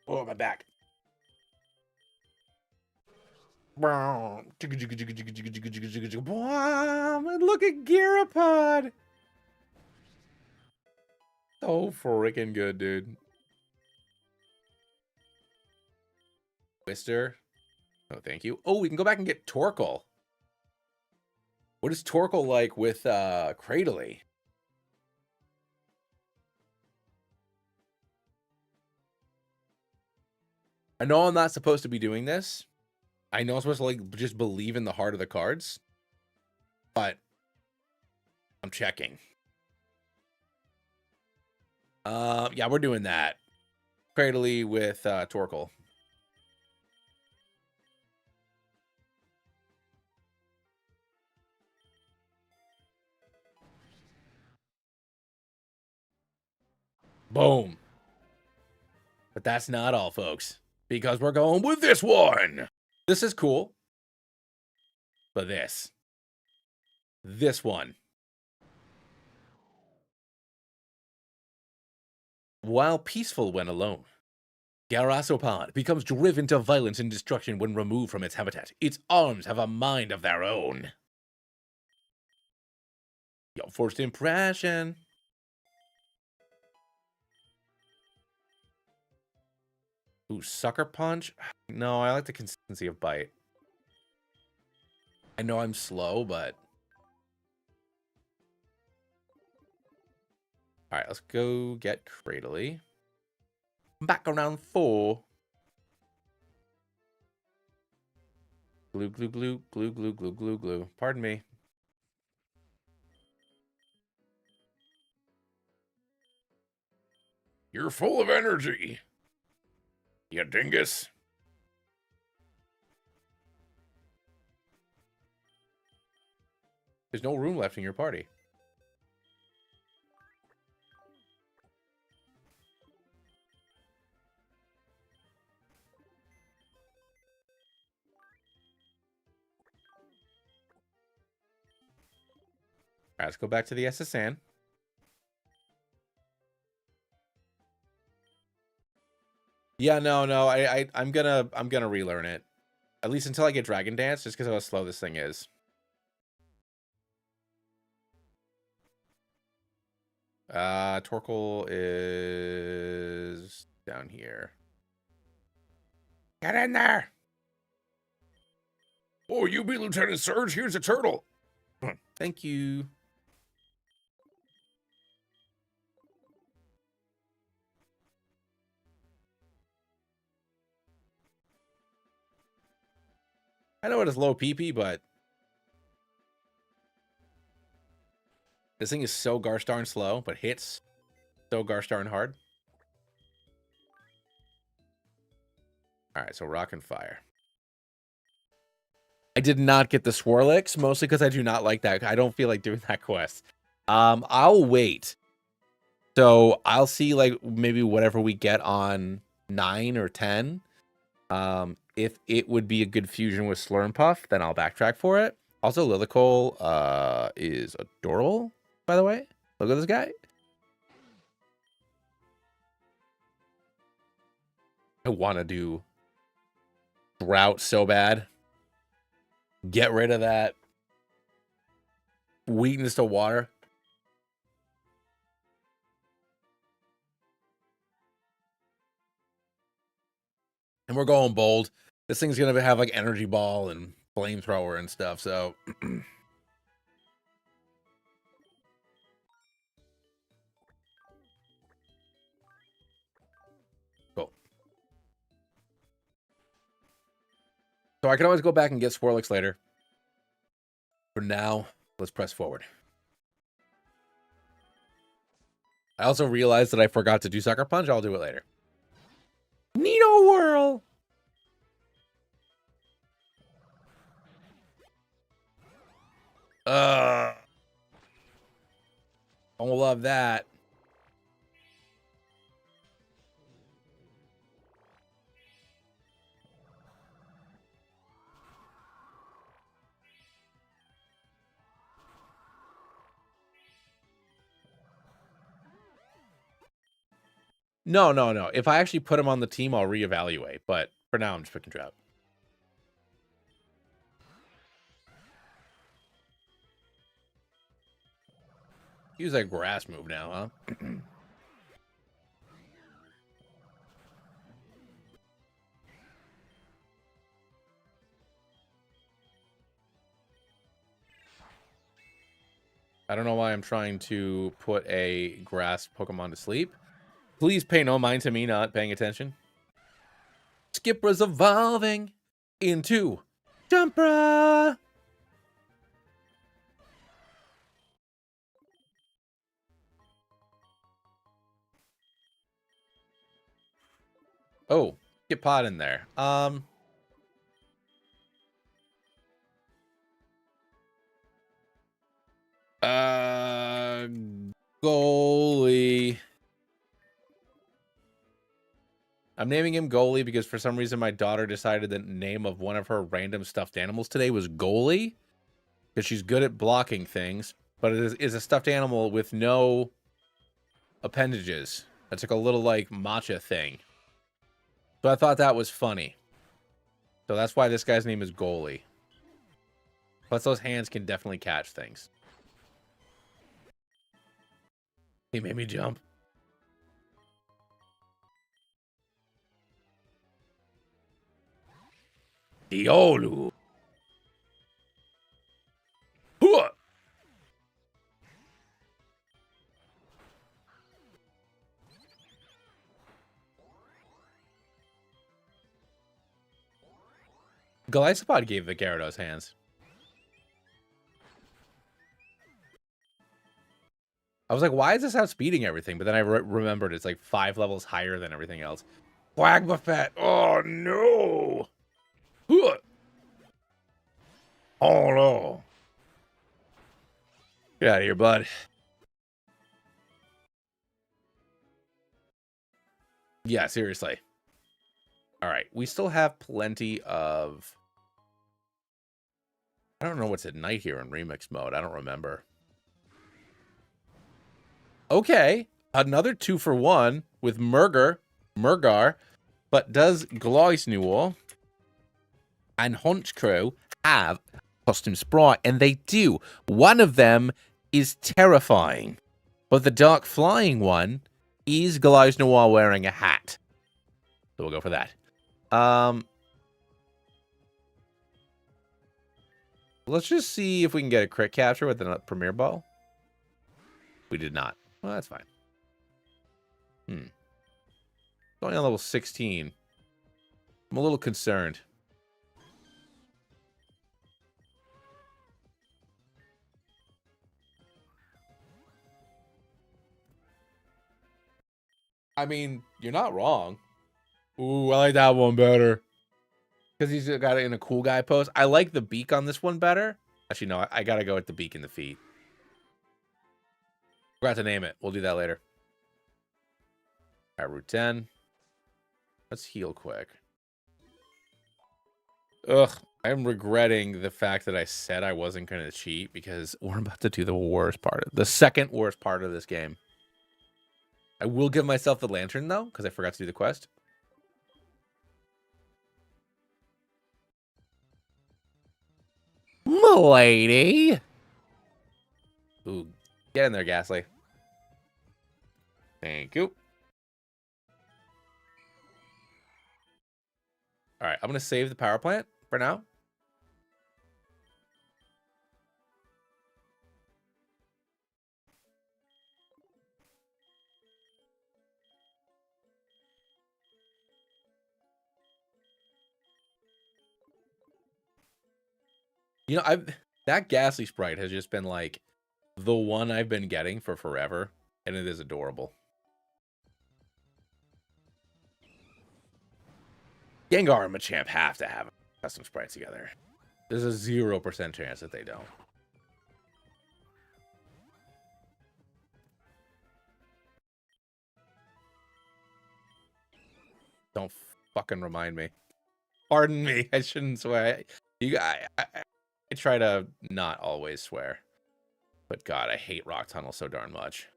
Oh, my back. Look at Garapod. So freaking good, dude. Twister. Oh, thank you. Oh, we can go back and get Torkoal. What is Torkoal like with Cradley? I know I'm not supposed to be doing this. I know I'm supposed to like just believe in the heart of the cards, but I'm checking. Yeah, we're doing that. Cradley with Torkoal. Boom. But that's not all, folks, because we're going with this one. This is cool. But this one. While peaceful when alone, Garasopod becomes driven to violence and destruction when removed from its habitat. Its arms have a mind of their own. Your first impression. Ooh, Sucker Punch? No, I like the consistency of Bite. I know I'm slow, but... Alright, let's go get Cradley. Back around 4. Glue, glue, glue, glue, glue, glue, glue, glue. Pardon me. You're full of energy, you dingus. There's no room left in your party. All right, let's go back to the SSN. Yeah, no, I'm gonna relearn it. At least until I get Dragon Dance, just because of how slow this thing is. Torkoal is down here. Get in there! Oh, you be Lieutenant Surge? Here's a turtle. Thank you. I know it is low PP, but this thing is so gosh darn slow, but hits so gosh darn hard. All right, so Rock and Fire. I did not get the Swirlix, mostly because I do not like that. I don't feel like doing that quest. I'll wait. So I'll see like maybe whatever we get on 9 or 10. If it would be a good fusion with Slurmpuff, then I'll backtrack for it. Also, Lilicoal is adorable, by the way. Look at this guy. I want to do Drought so bad. Get rid of that weakness to water. And we're going bold. This thing's going to have like Energy Ball and Flamethrower and stuff, so... Cool. So I can always go back and get Swirlix later. For now, let's press forward. I also realized that I forgot to do Sucker Punch. I'll do it later. Nino Whirl. I love that. No, no, no. If I actually put him on the team, I'll reevaluate. But for now, I'm just picking Trout. Use that grass move now, huh? I don't know why I'm trying to put a grass Pokemon to sleep. Please pay no mind to me not paying attention. Skipra's evolving into Jumpra. Oh, get Pod in there. Goalie. I'm naming him Goalie because for some reason my daughter decided the name of one of her random stuffed animals today was Goalie because she's good at blocking things, but it is a stuffed animal with no appendages. It's like a little like matcha thing. So I thought that was funny. So that's why this guy's name is Goalie. Plus those hands can definitely catch things. He made me jump. Diolu. Hooah! Glycopod gave the Gyarados hands. I was like, why is this outspeeding everything? But then I remembered it's like 5 levels higher than everything else. Quagbafet. Oh, no. Hooah. Oh, no. Get out of here, bud. Yeah, seriously. All right. We still have plenty of... I don't know what's at night here in remix mode. I don't remember. Okay. Another 2-for-1 with Murgar. But does Gleisnewall and Honchcrow have costume sprite? And they do. One of them is terrifying. But the dark flying one is Gleisnewall wearing a hat. So we'll go for that. Let's just see if we can get a crit capture with the Premier Ball. We did not. Well, that's fine. Only on level 16. I'm a little concerned. I mean, you're not wrong. Ooh, I like that one better. Because he's got it in a cool guy pose. I like the beak on this one better. Actually, no, I gotta go with the beak and the feet. Forgot to name it. We'll do that later. All right, Route 10. Let's heal quick. Ugh, I'm regretting the fact that I said I wasn't going to cheat because we're about to do the worst part. The second worst part of this game. I will give myself the lantern, though, because I forgot to do the quest. Milady. Ooh, get in there, Ghastly. Thank you. All right, I'm going to save the power plant for now. You know, that Ghastly sprite has just been like the one I've been getting for forever, and it is adorable. Gengar and Machamp have to have custom sprites together. There's a 0% chance that they don't. Don't fucking remind me. Pardon me. I shouldn't swear. I try to not always swear. But God, I hate Rock Tunnel so darn much.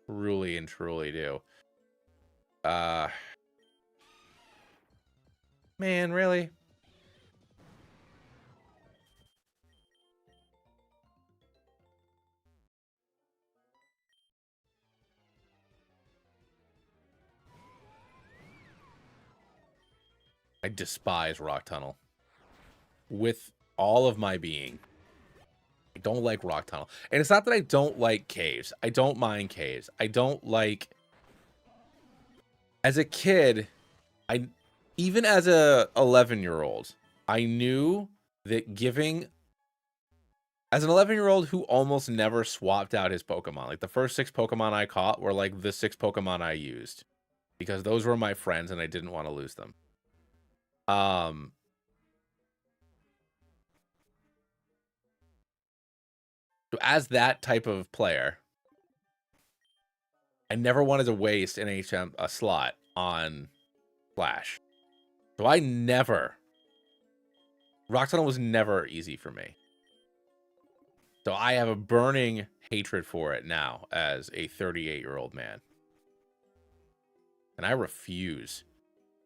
Truly and truly do. Man, really? I despise Rock Tunnel. With all of my being. I don't like Rock Tunnel. And it's not that I don't like caves. I don't mind caves. I don't like... As a kid, even as a 11-year-old, I knew that giving... As an 11-year-old who almost never swapped out his Pokemon. Like, the first 6 Pokemon I caught were, like, the 6 Pokemon I used. Because those were my friends and I didn't want to lose them. So as that type of player, I never wanted to waste an HM a slot on Flash. So I never... Rock Tunnel was never easy for me. So I have a burning hatred for it now as a 38-year-old man. And I refuse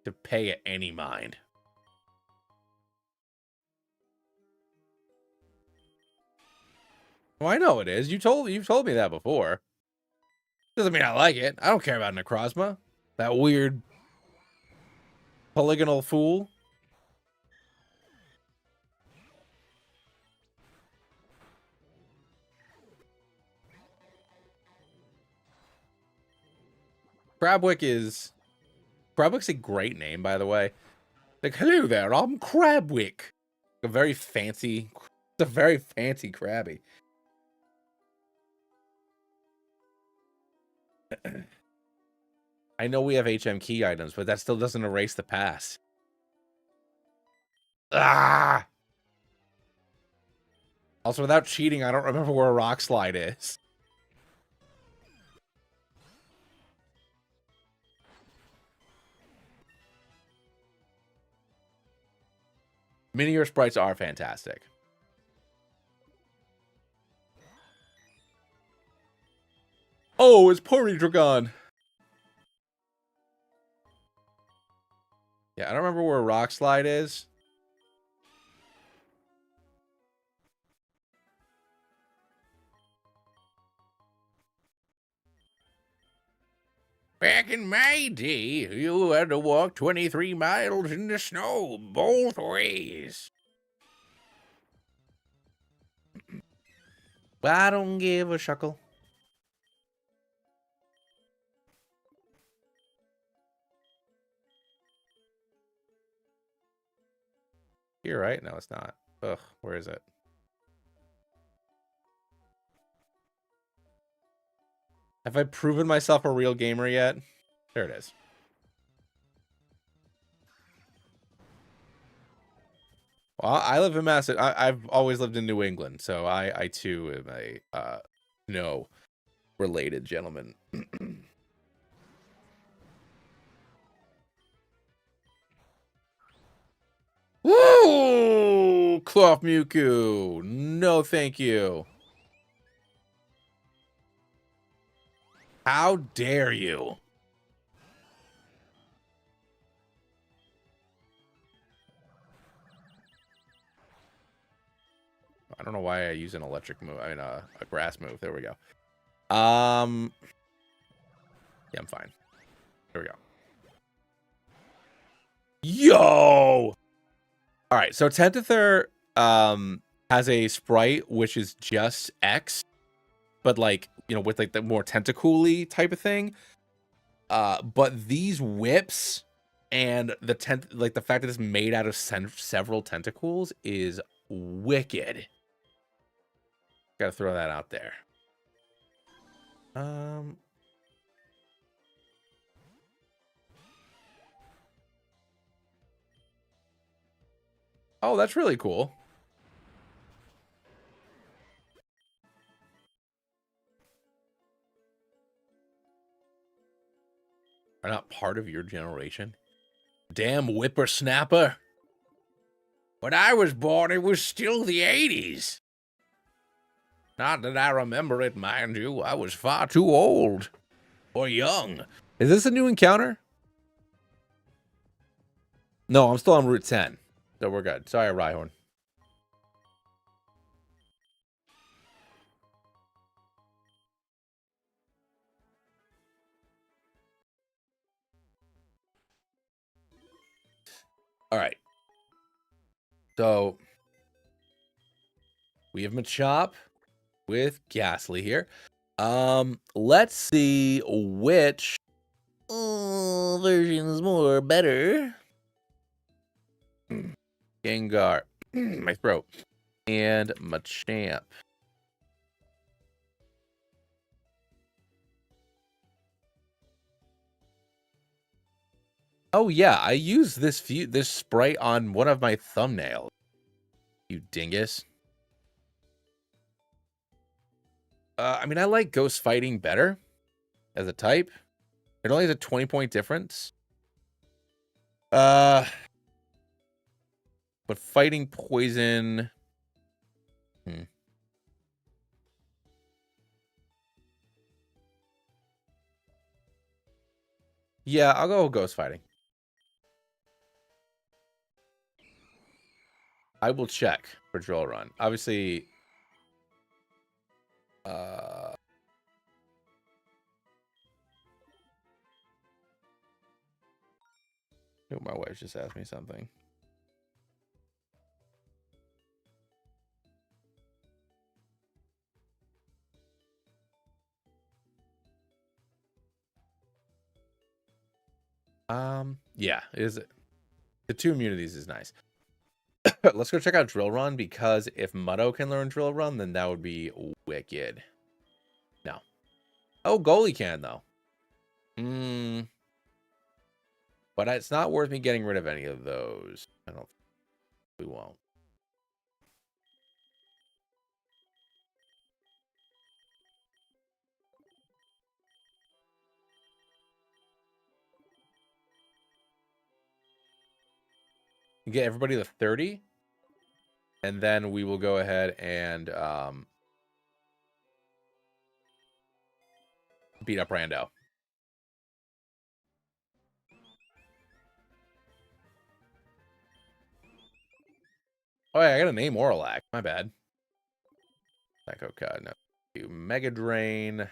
to pay it any mind. Well, I know it is. You've told me that before. Doesn't mean I like it. I don't care about Necrozma. That weird polygonal fool. Crabwick's a great name, by the way. Like, hello there, I'm Crabwick. It's a very fancy Krabby. I know we have HM key items, but that still doesn't erase the past. Ah! Also, without cheating, I don't remember where a rock slide is. Miniature sprites are fantastic. Oh, it's Porydragon. Yeah, I don't remember where a rock slide is. Back in my day, you had to walk 23 miles in the snow both ways. I don't give a shuckle. You're right. No, it's not. Ugh, where is it? Have I proven myself a real gamer yet? There it is. Well, I live in I've always lived in New England, so I too am a no related gentleman. Woo! Cloth Mewtwo. No, thank you. How dare you? I don't know why I use an electric move. I mean, a grass move. There we go. Yeah, I'm fine. There we go. Yo! All right, so Tentacruel has a sprite which is just X, but like, you know, with like the more tentacly type of thing. But these whips and the fact that it's made out of several tentacles is wicked. Gotta throw that out there. Oh, that's really cool. Are not part of your generation? Damn whippersnapper. When I was born, it was still the 80s. Not that I remember it, mind you. I was far too old. Or young. Is this a new encounter? No, I'm still on Route 10. So we're good. Sorry, Rhyhorn. All right. So we have Machop with Ghastly here. Let's see which version is more better. Gengar, my throat, and Machamp. Oh yeah, I used this sprite on one of my thumbnails. You dingus. I mean, I like Ghost Fighting better as a type. It only has a 20-point difference. But Fighting Poison. Yeah, I'll go Ghost Fighting. I will check for Drill Run. Obviously, oh, my wife just asked me something. Yeah, is it? The 2 immunities is nice. Let's go check out Drill Run, because if Muddo can learn Drill Run, then that would be wicked. No. Oh, Goalie can, though. But it's not worth me getting rid of any of those. I don't think we won't. Get everybody to 30. And then we will go ahead and beat up Rando. Oh, yeah, I got a name Orlac. My bad. Psycho Cut. No. Mega Drain.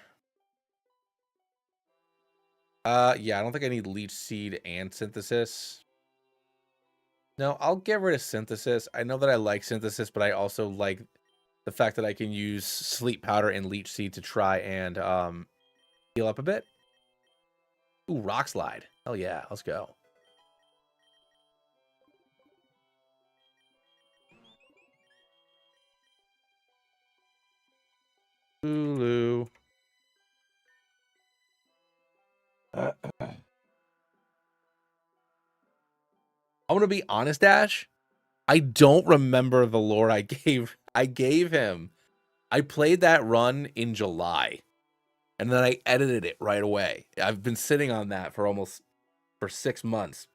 Yeah, I don't think I need Leech Seed and Synthesis. No, I'll get rid of Synthesis. I know that I like Synthesis, but I also like the fact that I can use Sleep Powder and Leech Seed to try and heal up a bit. Ooh, Rock Slide. Hell yeah, let's go. Hulu. I'm gonna be honest, Ash. I don't remember the lore I gave him. I played that run in July, and then I edited it right away. I've been sitting on that for 6 months.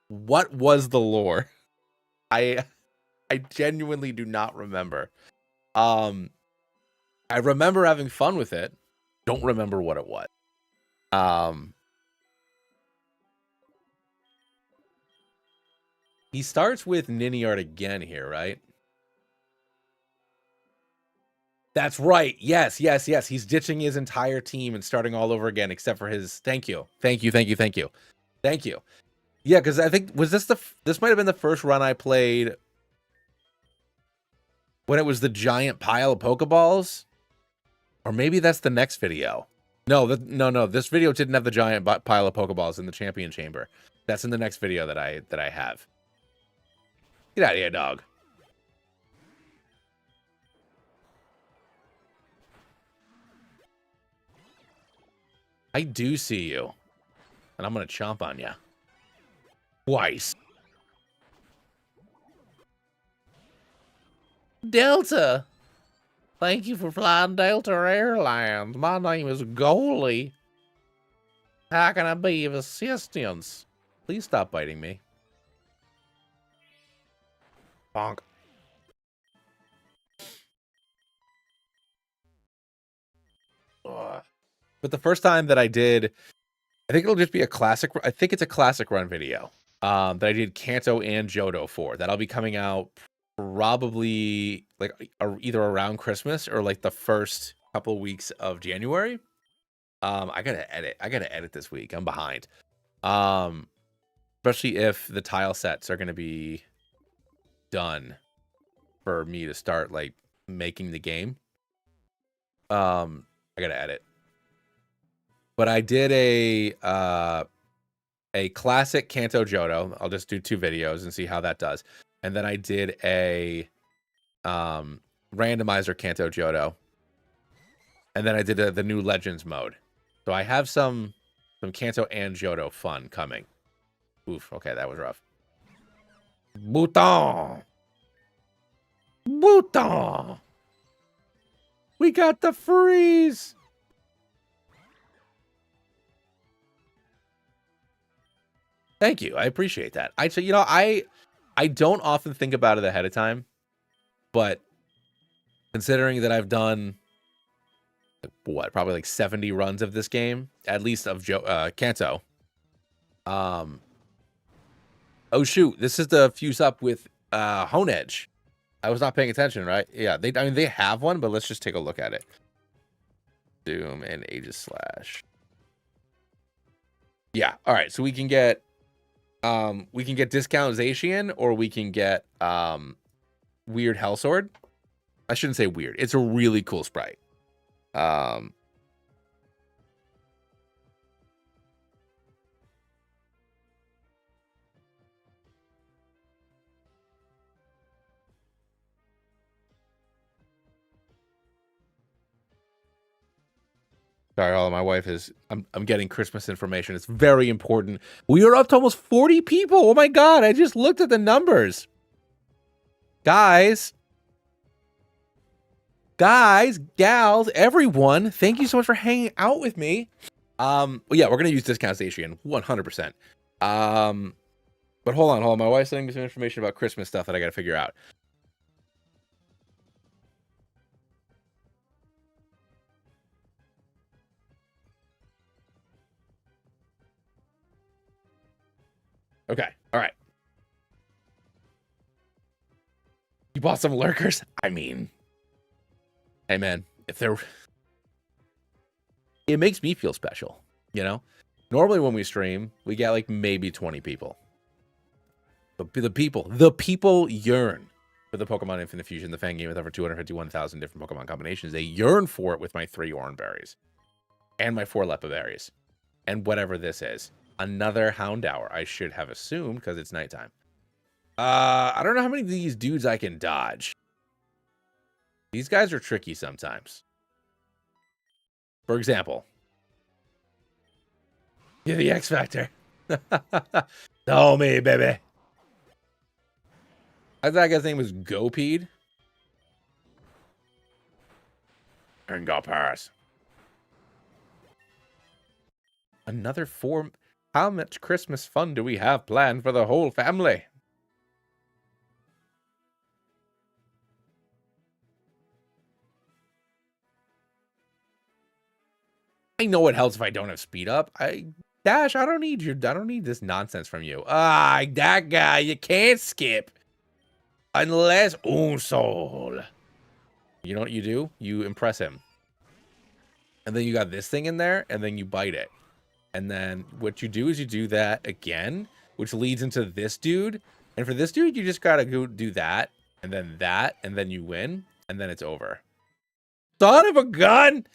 What was the lore? I genuinely do not remember. I remember having fun with it. Don't remember what it was. He starts with Niniart again here, right? That's right. Yes, yes, yes. He's ditching his entire team and starting all over again, except for his. Thank you. Thank you. Thank you. Thank you. Thank you. Yeah, because I think, was this might have been the first run I played when it was the giant pile of Pokeballs? Or maybe that's the next video. No, no. This video didn't have the giant pile of Pokeballs in the champion chamber. That's in the next video that I have. Get out of here, dog. I do see you. And I'm going to chomp on you. Twice. Delta. Thank you for flying Delta Airlines. My name is Goalie. How can I be of assistance? Please stop biting me. Bonk. Ugh. But the first time that I did, I think it'll just be a classic. I think it's a classic run video that I did Kanto and Johto for. That'll be coming out probably like either around Christmas or like the first couple weeks of January. I gotta edit this week. I'm behind. Especially if the tile sets are gonna be done for me to start like making the game. I gotta edit. But I did a classic Kanto Johto. I'll just do 2 videos and see how that does. And then I did a randomizer Kanto Johto. And then I did the new Legends mode. So I have some Kanto and Johto fun coming. Oof, okay, that was rough. Bouton! Bouton! We got the freeze! Thank you. I appreciate that. I don't often think about it ahead of time, but considering that I've done probably like 70 runs of this game, at least of Kanto. Oh shoot, this is the fuse up with Hone Edge. I was not paying attention, right? Yeah, they have one, but let's just take a look at it. Doom and Aegis Slash. Yeah, all right, so we can get Discount Zacian, or we can get Weird Hellsword. I shouldn't say weird. It's a really cool sprite. Sorry, all my wife is. I'm getting Christmas information. It's very important. We are up to almost 40 people. Oh my god! I just looked at the numbers. Guys, gals, everyone, thank you so much for hanging out with me. Well, yeah, we're gonna use Discount Station 100%. But hold on. My wife's sending me some information about Christmas stuff that I gotta figure out. Okay, all right. You bought some lurkers? I mean, hey man, it makes me feel special, you know? Normally when we stream, we get like maybe 20 people. But the people yearn for the Pokemon Infinite Fusion, the fan game with over 251,000 different Pokemon combinations. They yearn for it with my 3 Oran Berries and my 4 Leppa Berries and whatever this is. Another Houndour, I should have assumed, because it's nighttime. I don't know how many of these dudes I can dodge. These guys are tricky sometimes. For example, you're the X Factor. Tell me, baby. I thought that guy's name was Gopeed. And go Paris. Another 4. How much Christmas fun do we have planned for the whole family? I know it helps if I don't have speed up. Dash, I don't need this nonsense from you. That guy, you can't skip. Unless Un Sol. You know what you do? You impress him. And then you got this thing in there, and then you bite it. And then what you do is you do that again, which leads into this dude. And for this dude, you just gotta go do that, and then you win, and then it's over. Son of a gun!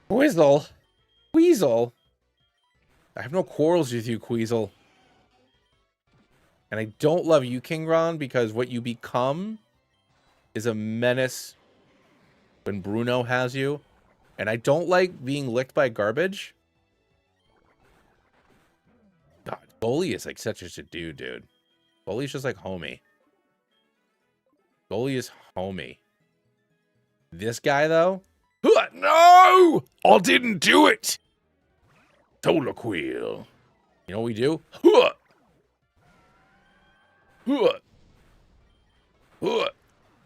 Weasel. I have no quarrels with you, Queasel. And I don't love you, Kingron, because what you become is a menace when Bruno has you. And I don't like being licked by garbage. God, Bully is like such a dude. Goalie's just like homie. Goalie is homie. This guy, though? No! I didn't do it! Tolaquil. You know what we do?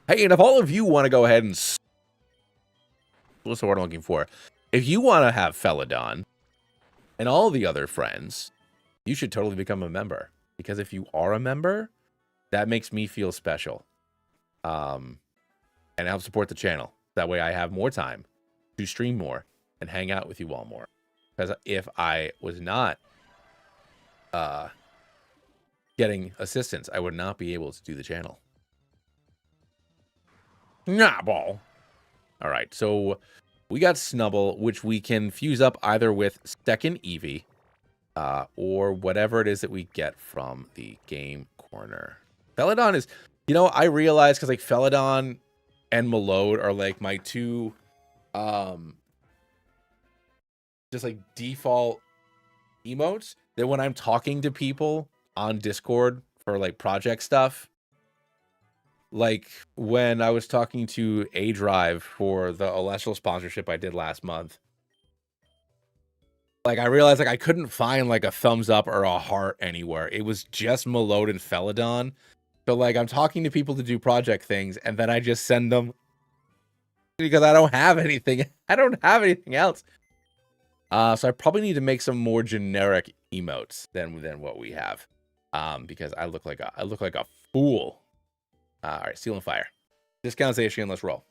Hey, and if all of you want to go ahead and... What's the word I'm looking for? If you want to have Felidon and all the other friends, you should totally become a member. Because if you are a member, that makes me feel special. And help support the channel. That way I have more time to stream more and hang out with you all more. Because if I was not getting assistance, I would not be able to do the channel. Nah, ball. All right, so we got Snubble, which we can fuse up either with second Eevee or whatever it is that we get from the game corner. Felidon is, you know, I realize because like Felidon and Malode are like my two just like default emotes that when I'm talking to people on Discord for like project stuff, like when I was talking to A Drive for the Celestial sponsorship I did last month, like I realized like I couldn't find like a thumbs up or a heart anywhere. It was just Malode and Felidon. So like I'm talking to people to do project things and then I just send them because I don't have anything. I don't have anything else. So I probably need to make some more generic emotes than what we have. Because I look like a fool. All right, Steel and Fire. Discounts Ashian, let's roll.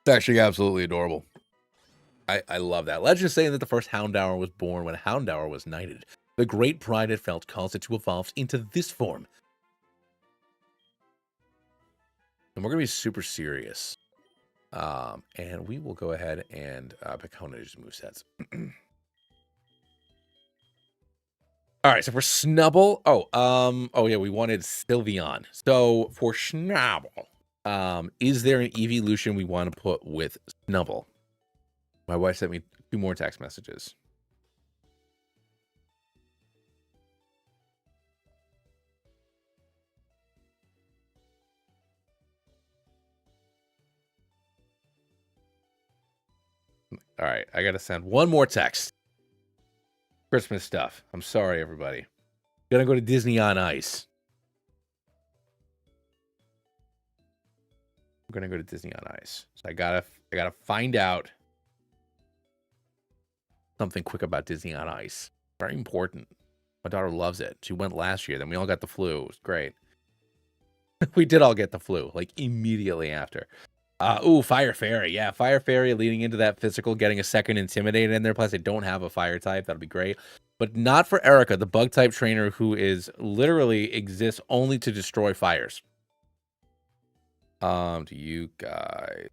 It's actually absolutely adorable. I love that. Legend is saying that the first Houndour was born when Houndour was knighted. The great pride it felt caused it to evolve into this form. And we're going to be super serious. And we will go ahead and pick Houndour's movesets. All right, so for Snubble, oh yeah, we wanted Sylveon. So for Schnabel, is there an evolution we want to put with Snubble? My wife sent me 2 more text messages. All right, I gotta send one more text. Christmas stuff. I'm sorry, everybody. Gonna go to Disney on Ice. I'm gonna go to Disney on Ice. So I gotta find out something quick about Disney on Ice. Very important. My daughter loves it. She went last year. Then we all got the flu. It was great. We did all get the flu, like immediately after. Ooh, Fire Fairy. Yeah, Fire Fairy leading into that physical, getting a second Intimidate in there. Plus, they don't have a fire type. That'll be great. But not for Erica, the bug type trainer who is literally exists only to destroy fires. To you guys.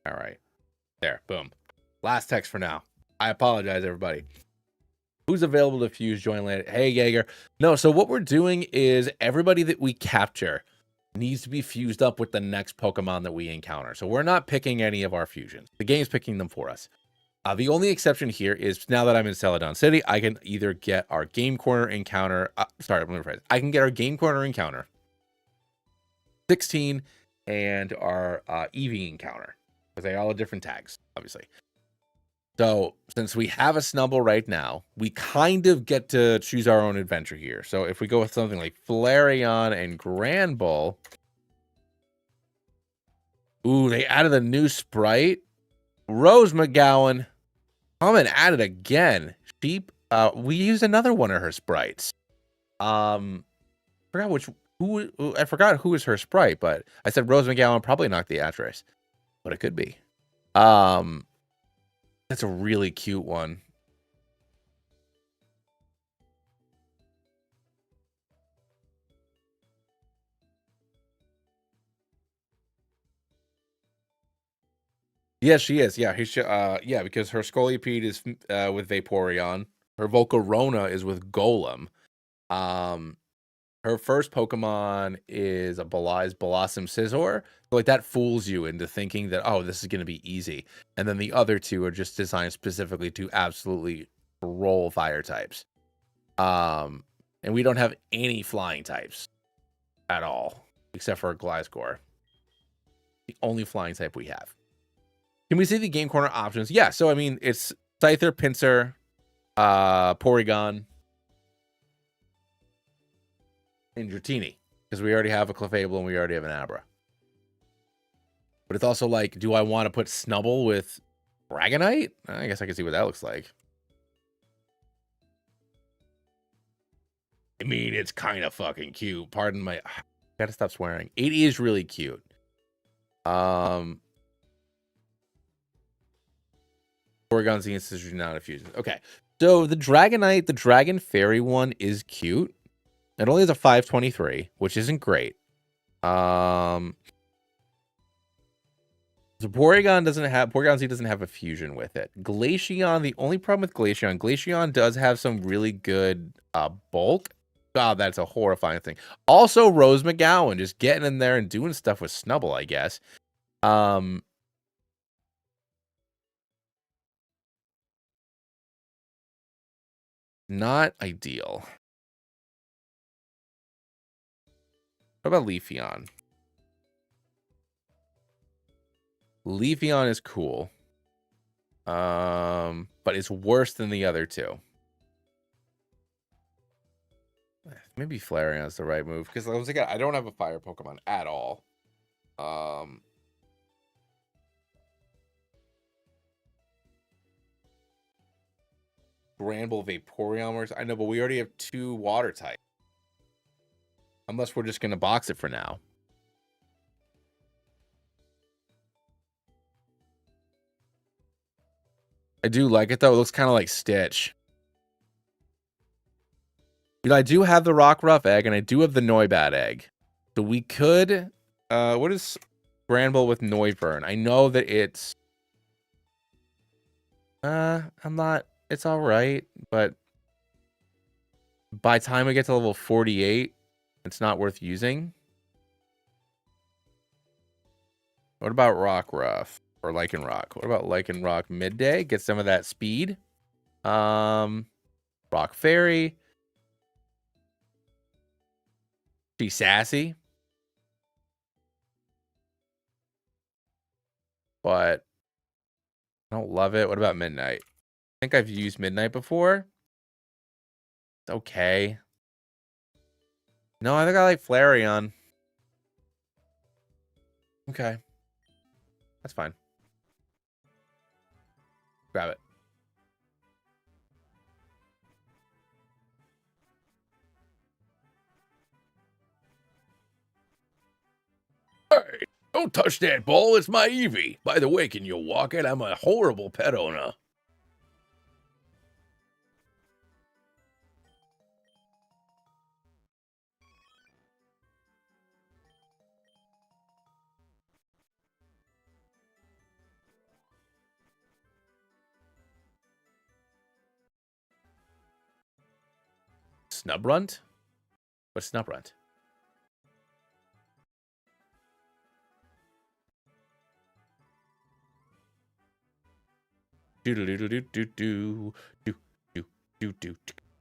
All right. There. Boom. Last text for now. I apologize, everybody. Who's available to fuse, join later? Hey, Jaeger. No, so what we're doing is everybody that we capture needs to be fused up with the next Pokemon that we encounter. So we're not picking any of our fusions. The game's picking them for us. The only exception here is now that I'm in Celadon City, I can either get our Game Corner encounter. Sorry, let me rephrase. I can get our Game Corner encounter 16 and our Eevee encounter because they all have different tags, obviously. So since we have a Snubble right now, we kind of get to choose our own adventure here. So if we go with something like Flareon and Granbull. Ooh, they added a new sprite. Rose McGowan. Come and add it again. Sheep. We used another one of her sprites. I forgot who was her sprite, but I said Rose McGowan, probably not the actress, but it could be. That's a really cute one. Yeah, she is. Yeah, he should. Yeah, because her Scolipede is with Vaporeon. Her Volcarona is with Golem. Um, her first Pokemon is a Blossom Scizor. So, like, that fools you into thinking that, oh, this is going to be easy. And then the other two are just designed specifically to absolutely roll fire types. And we don't have any flying types at all, except for Gliscor. The only flying type we have. Can we see the Game Corner options? Yeah, so I mean, it's Scyther, Pinsir, Porygon, and Dratini. Because we already have a Clefable and we already have an Abra. But it's also like, do I want to put Snubbull with Dragonite? I guess I can see what that looks like. I mean, it's kind of fucking cute. Pardon my... Gotta stop swearing. It is really cute. Porygon's the instance not a fusion. Okay. So the Dragonite, the Dragon Fairy one is cute. It only has a 523, which isn't great. So Porygon Z doesn't have a fusion with it. Glaceon, the only problem with Glaceon does have some really good bulk. God, that's a horrifying thing. Also, Rose McGowan just getting in there and doing stuff with Snubbull, I guess. Not ideal. What about Leafeon? Leafeon is cool. But it's worse than the other two. Maybe Flareon's the right move, because I don't have a fire Pokemon at all. Granbull, Vaporeon works. I know, but we already have 2 water types. Unless we're just gonna box it for now. I do like it though. It looks kind of like Stitch. You know, I do have the Rockruff egg, and I do have the Noibat egg. So we could... what is Granbull with Noivern? I know that it's... I'm not... It's alright, but... By the time we get to level 48, it's not worth using. What about Rockruff? Or Lycanroc? What about Lycanroc midday? Get some of that speed. Rock Fairy. She's sassy. But I don't love it. What about Midnight? I think I've used Midnight before. It's okay. No, I think I like Flareon. Okay. That's fine. Grab it. Hey, don't touch that ball. It's my Eevee. By the way, can you walk it? I'm a horrible pet owner. Snubrunt? What's Snubrunt? Do do do do do do do do do do do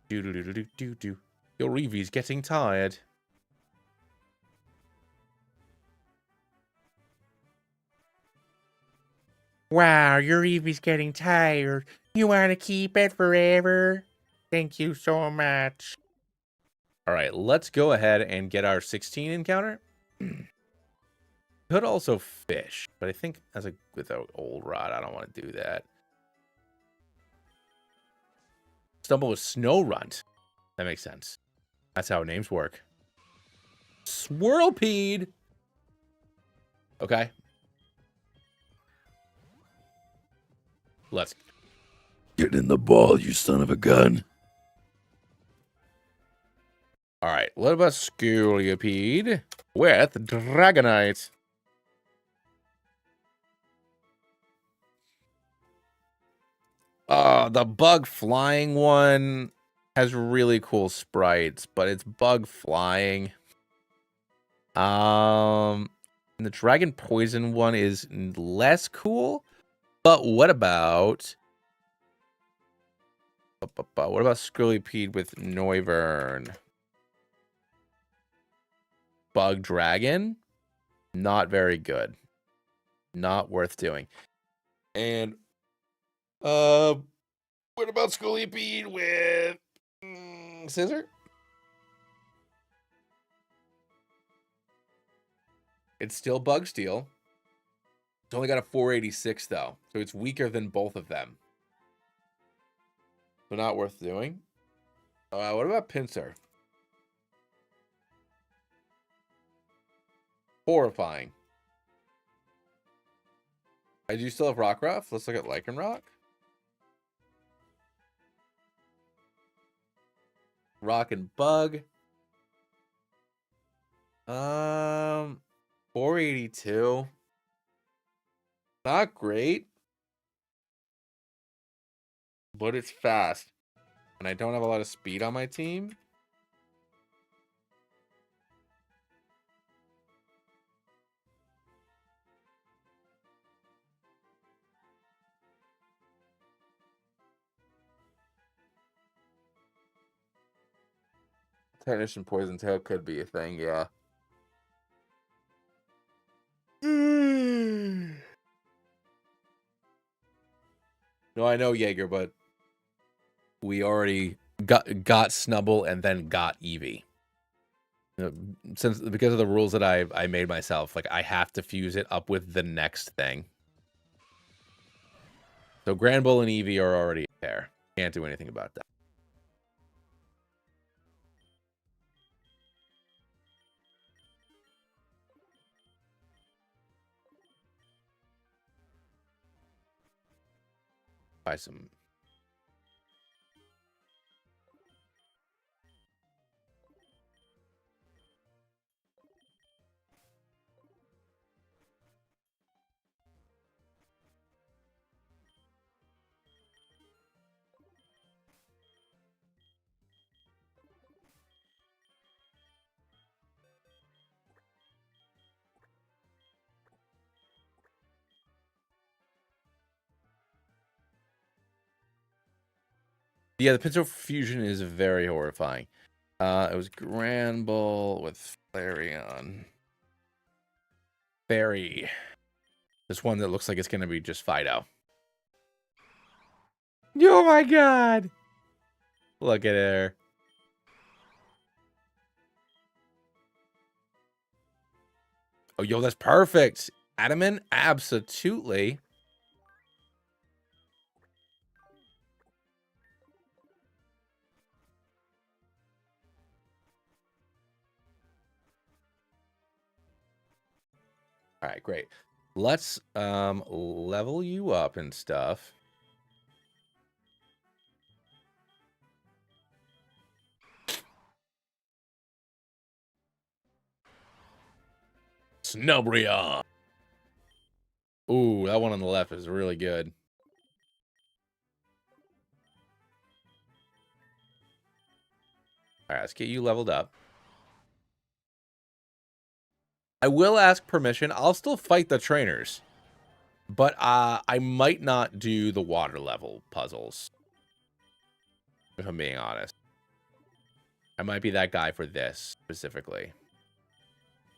do do do do do. Your Eevee's getting tired. Wow, your Eevee's getting tired. You want to keep it forever? Thank you so much. All right, let's go ahead and get our 16 encounter. Could also fish, but I think with an old rod, I don't want to do that. Stumble with Snow Runt. That makes sense. That's how names work. Swirlpede. Okay. Let's get in the ball, you son of a gun. All right. What about Scolipede with Dragonite? The bug flying one has really cool sprites, but it's bug flying. And the dragon poison one is less cool. But what about Skrillepeed with Noivern? Bug dragon, not very good. Not worth doing. And what about Skrillepeed with Scissor? It's still Bug Steel. It's only got a 486 though, so it's weaker than both of them. So not worth doing. What about Pinsir? Horrifying. I do still have Rockruff. Let's look at Lycanroc. Rock and Bug. 482. Not great. But it's fast. And I don't have a lot of speed on my team. Technician Poison Tail could be a thing, yeah. No, I know Jaeger, but we already got Snubble and then got Eevee. You know, because of the rules that I made myself, like I have to fuse it up with the next thing. So Granbull and Eevee are already there. Can't do anything about that. Buy some. Yeah, the Pinsir fusion is very horrifying. It was Granbull with Flareon. Fairy. This one that looks like it's going to be just Fido. Oh my god! Look at her. Oh, yo, that's perfect. Adamant? Absolutely. All right, great. Let's level you up and stuff. Snubrion. Ooh, that one on the left is really good. All right, let's get you leveled up. I will ask permission. I'll still fight the trainers. But I might not do the water level puzzles. If I'm being honest. I might be that guy for this specifically.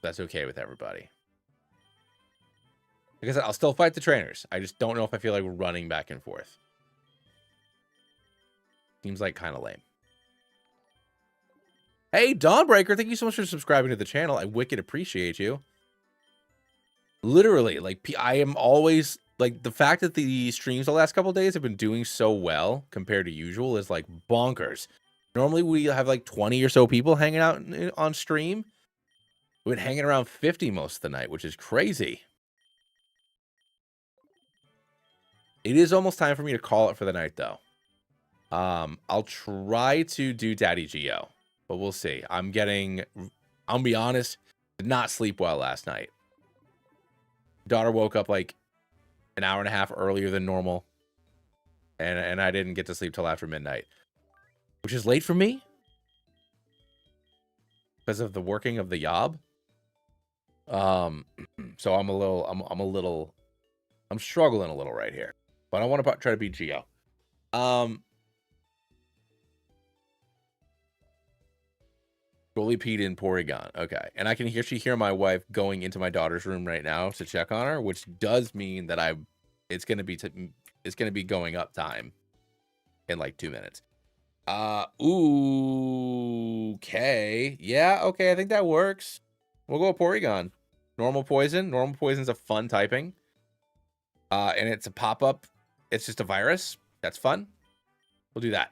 That's okay with everybody. Like I said, I'll still fight the trainers. I just don't know if I feel like running back and forth. Seems like kind of lame. Hey, Dawnbreaker, thank you so much for subscribing to the channel. I wicked appreciate you. Literally, like, I am always, like, the fact that the streams the last couple of days have been doing so well compared to usual is, like, bonkers. Normally, we have, like, 20 or so people hanging out on stream. We've been hanging around 50 most of the night, which is crazy. It is almost time for me to call it for the night, though. I'll try to do Daddy Geo, but we'll see. I'll be honest, did not sleep well last night. Daughter woke up like an hour and a half earlier than normal. and I didn't get to sleep till after midnight, which is late for me because of the working of the yob. So I'm a little, I'm struggling a little right here, but I want to try to beat Geo. Goalie Pete in Porygon. Okay. And I can hear my wife going into my daughter's room right now to check on her, which does mean that it's going to be going up time in like 2 minutes. Okay. Yeah, okay. I think that works. We'll go with Porygon. Normal poison. Normal poison's a fun typing. And it's a pop-up. It's just a virus. That's fun. We'll do that.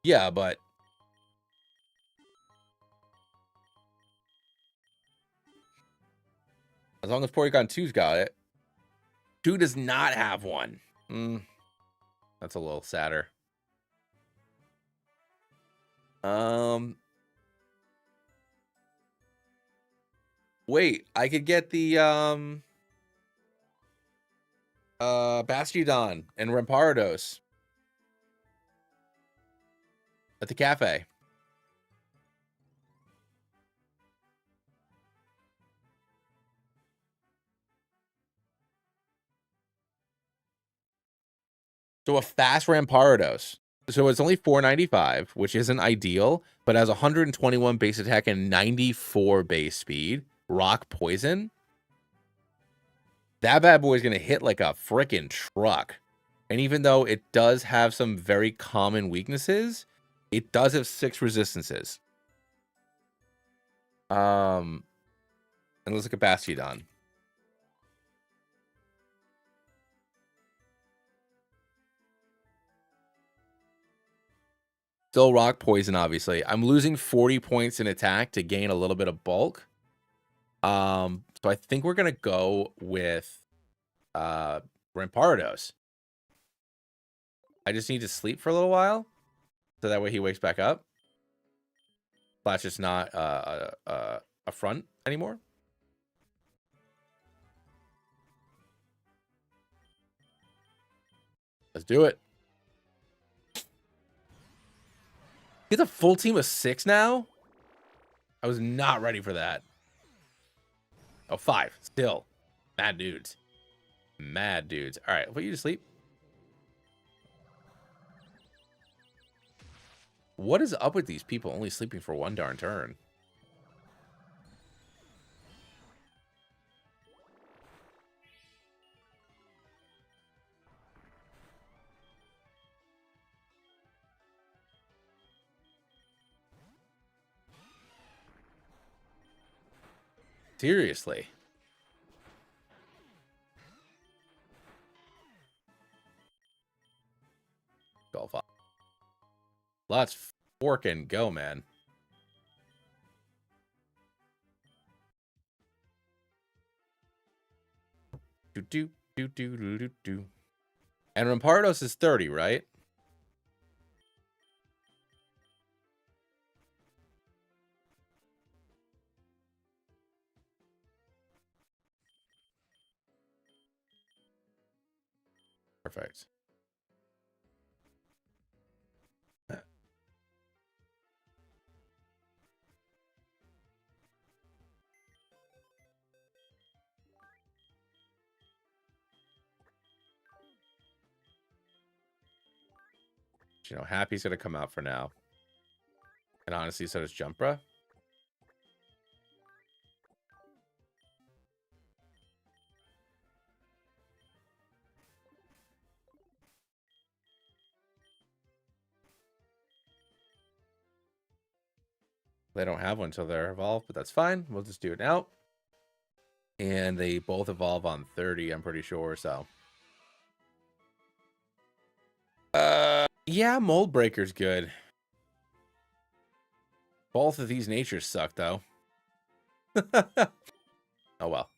Yeah, but as long as Porygon 2's got it. 2 does not have one. That's a little sadder. Wait, I could get the Bastiodon and Rampardos at the cafe. So a fast Rampardos. So it's only $4.95, which isn't ideal, but has 121 base attack and 94 base speed. Rock poison. That bad boy is going to hit like a freaking truck. And even though it does have some very common weaknesses, it does have 6 resistances. And let's look at Bastiodon. Still rock poison, obviously. I'm losing 40 points in attack to gain a little bit of bulk. So I think we're gonna go with Rampardos. I just need to sleep for a little while, so that way he wakes back up. Slash, it's not a front anymore. Let's do it. He's a full team of 6 now? I was not ready for that. Oh, 5. Still. Mad dudes. Mad dudes. All right, I'll put you to sleep. What is up with these people only sleeping for 1 darn turn? Seriously. Golf off. Let's forkin' go, man. Do. And Rampardos is 30, right? Perfect. You know, Happy's gonna come out for now. And honestly, so does Jumpra. They don't have one until they're evolved, but that's fine. We'll just do it now. And they both evolve on 30, I'm pretty sure, so. Yeah, Mold Breaker's good. Both of these natures suck, though. Oh, well.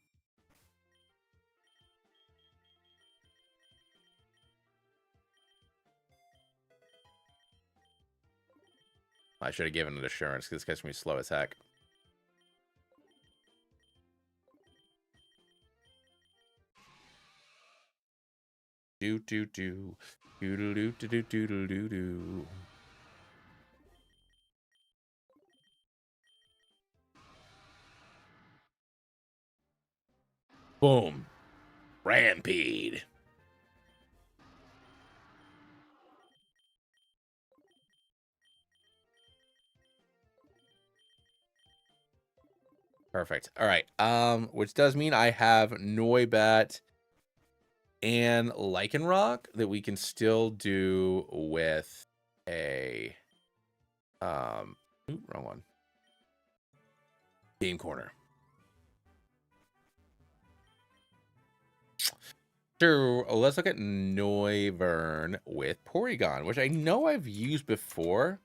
I should have given it assurance, because this guy's going to be slow as heck. Do do do do do do do do do do do. Boom. Rampede. Perfect. All right. Which does mean I have Noibat and Lycanroc that we can still do with a wrong one. Game corner. Sure, let's look at Noivern with Porygon, which I know I've used before.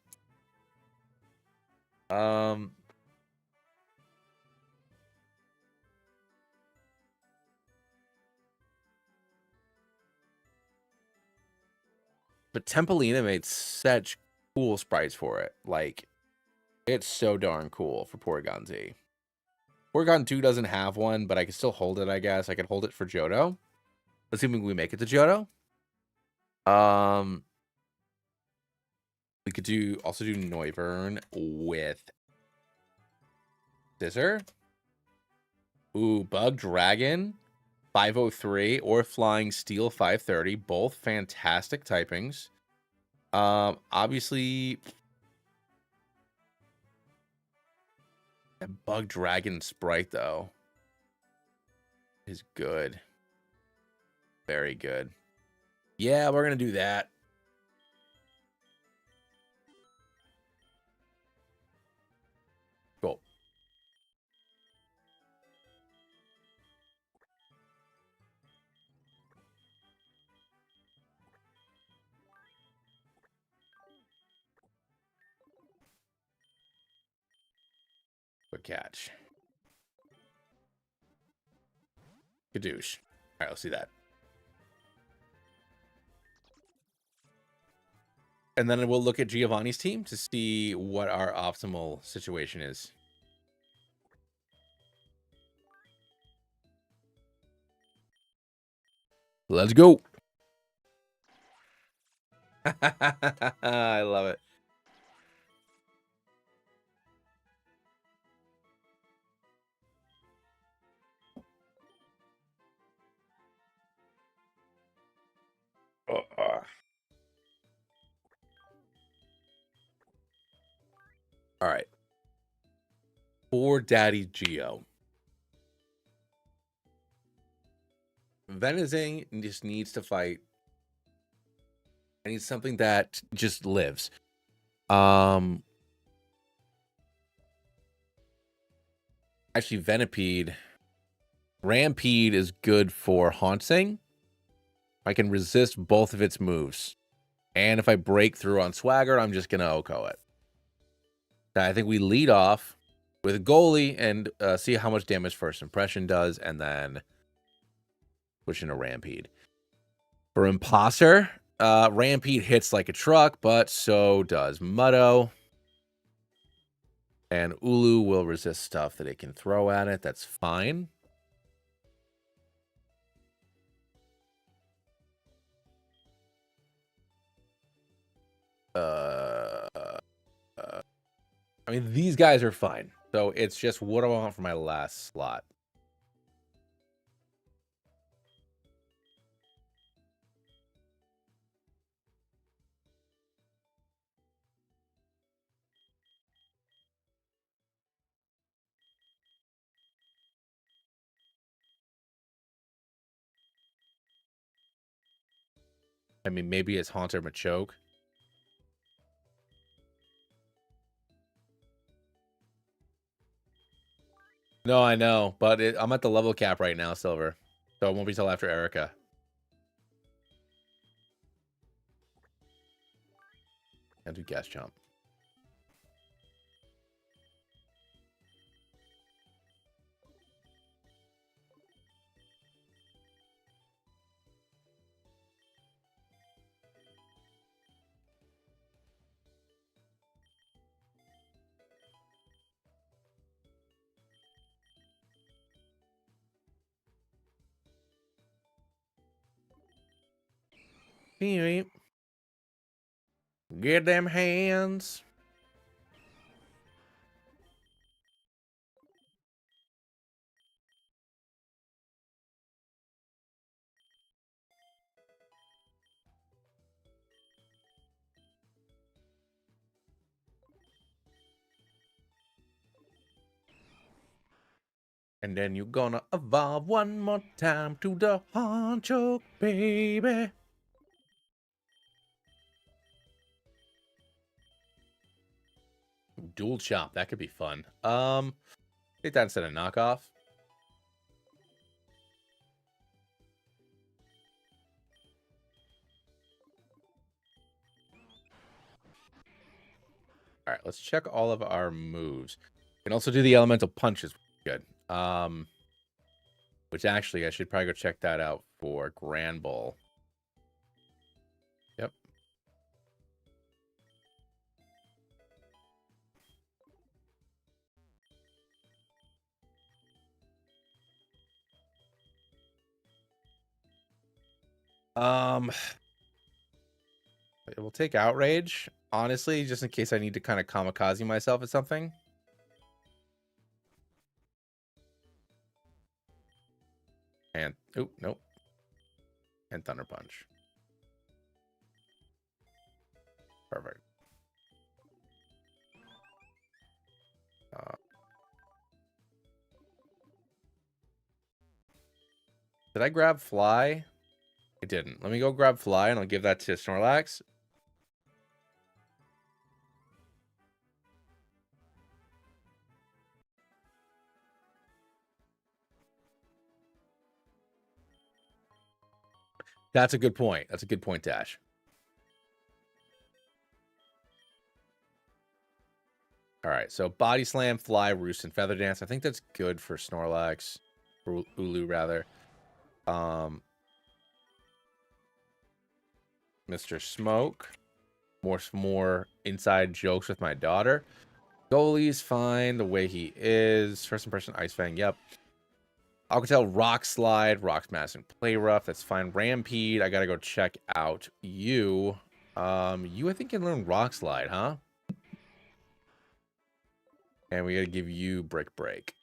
But Tempolina made such cool sprites for it. Like, it's so darn cool for Porygon Z. Porygon 2 doesn't have one, but I can still hold it, I guess. I could hold it for Johto. Assuming we make it to Johto. We could also do Noivern with Scissor. Ooh, Bug Dragon 503 or Flying Steel 530. Both fantastic typings. Obviously, a Bug Dragon sprite, though, is good. Very good. Yeah, we're going to do that. Cool. Good catch. Kadoosh. All right, let's see that. And then we'll look at Giovanni's team to see what our optimal situation is. Let's go. I love it. All right. For Daddy Geo. Venizing just needs to fight. I need something that just lives. Actually, Venipede. Rampede is good for Haunting. I can resist both of its moves. And if I break through on Swagger, I'm just going to Oko it. I think we lead off with a goalie and see how much damage First Impression does, and then switch into Rampede. For Imposter, Rampede hits like a truck, but so does Muddo. And Ulu will resist stuff that it can throw at it. That's fine. I mean, these guys are fine. So it's just what do I want for my last slot? I mean, maybe it's Haunter Machoke. No, I know, but I'm at the level cap right now, Silver. So it won't be till after Erica. And do Gas Jump. Get them hands. And then you're gonna evolve one more time to the honcho, baby. Dual chop, that could be fun. Take that instead of knockoff. All right, let's check all of our moves. We can also do the elemental punches. Good. Which actually I should probably go check that out for Grand Bowl. Yep. We'll take outrage, honestly, just in case I need to kind of kamikaze myself at something. And oh, nope. And thunder punch. Perfect. Did I grab fly? I didn't. Let me go grab fly and I'll give that to Snorlax. That's a good point. That's a good point, Dash. All right, so Body Slam, Fly, Roost, and Feather Dance. I think that's good for Snorlax. For Ulu, rather. Mr. Smoke. More inside jokes with my daughter. Goalie's fine the way he is. First impression, Ice Fang, yep. Alcatel, Rock Slide, Rock Smash, and Play Rough. That's fine. Rampede, I gotta go check out you. You I think can learn Rock Slide, huh? And we gotta give you Brick Break.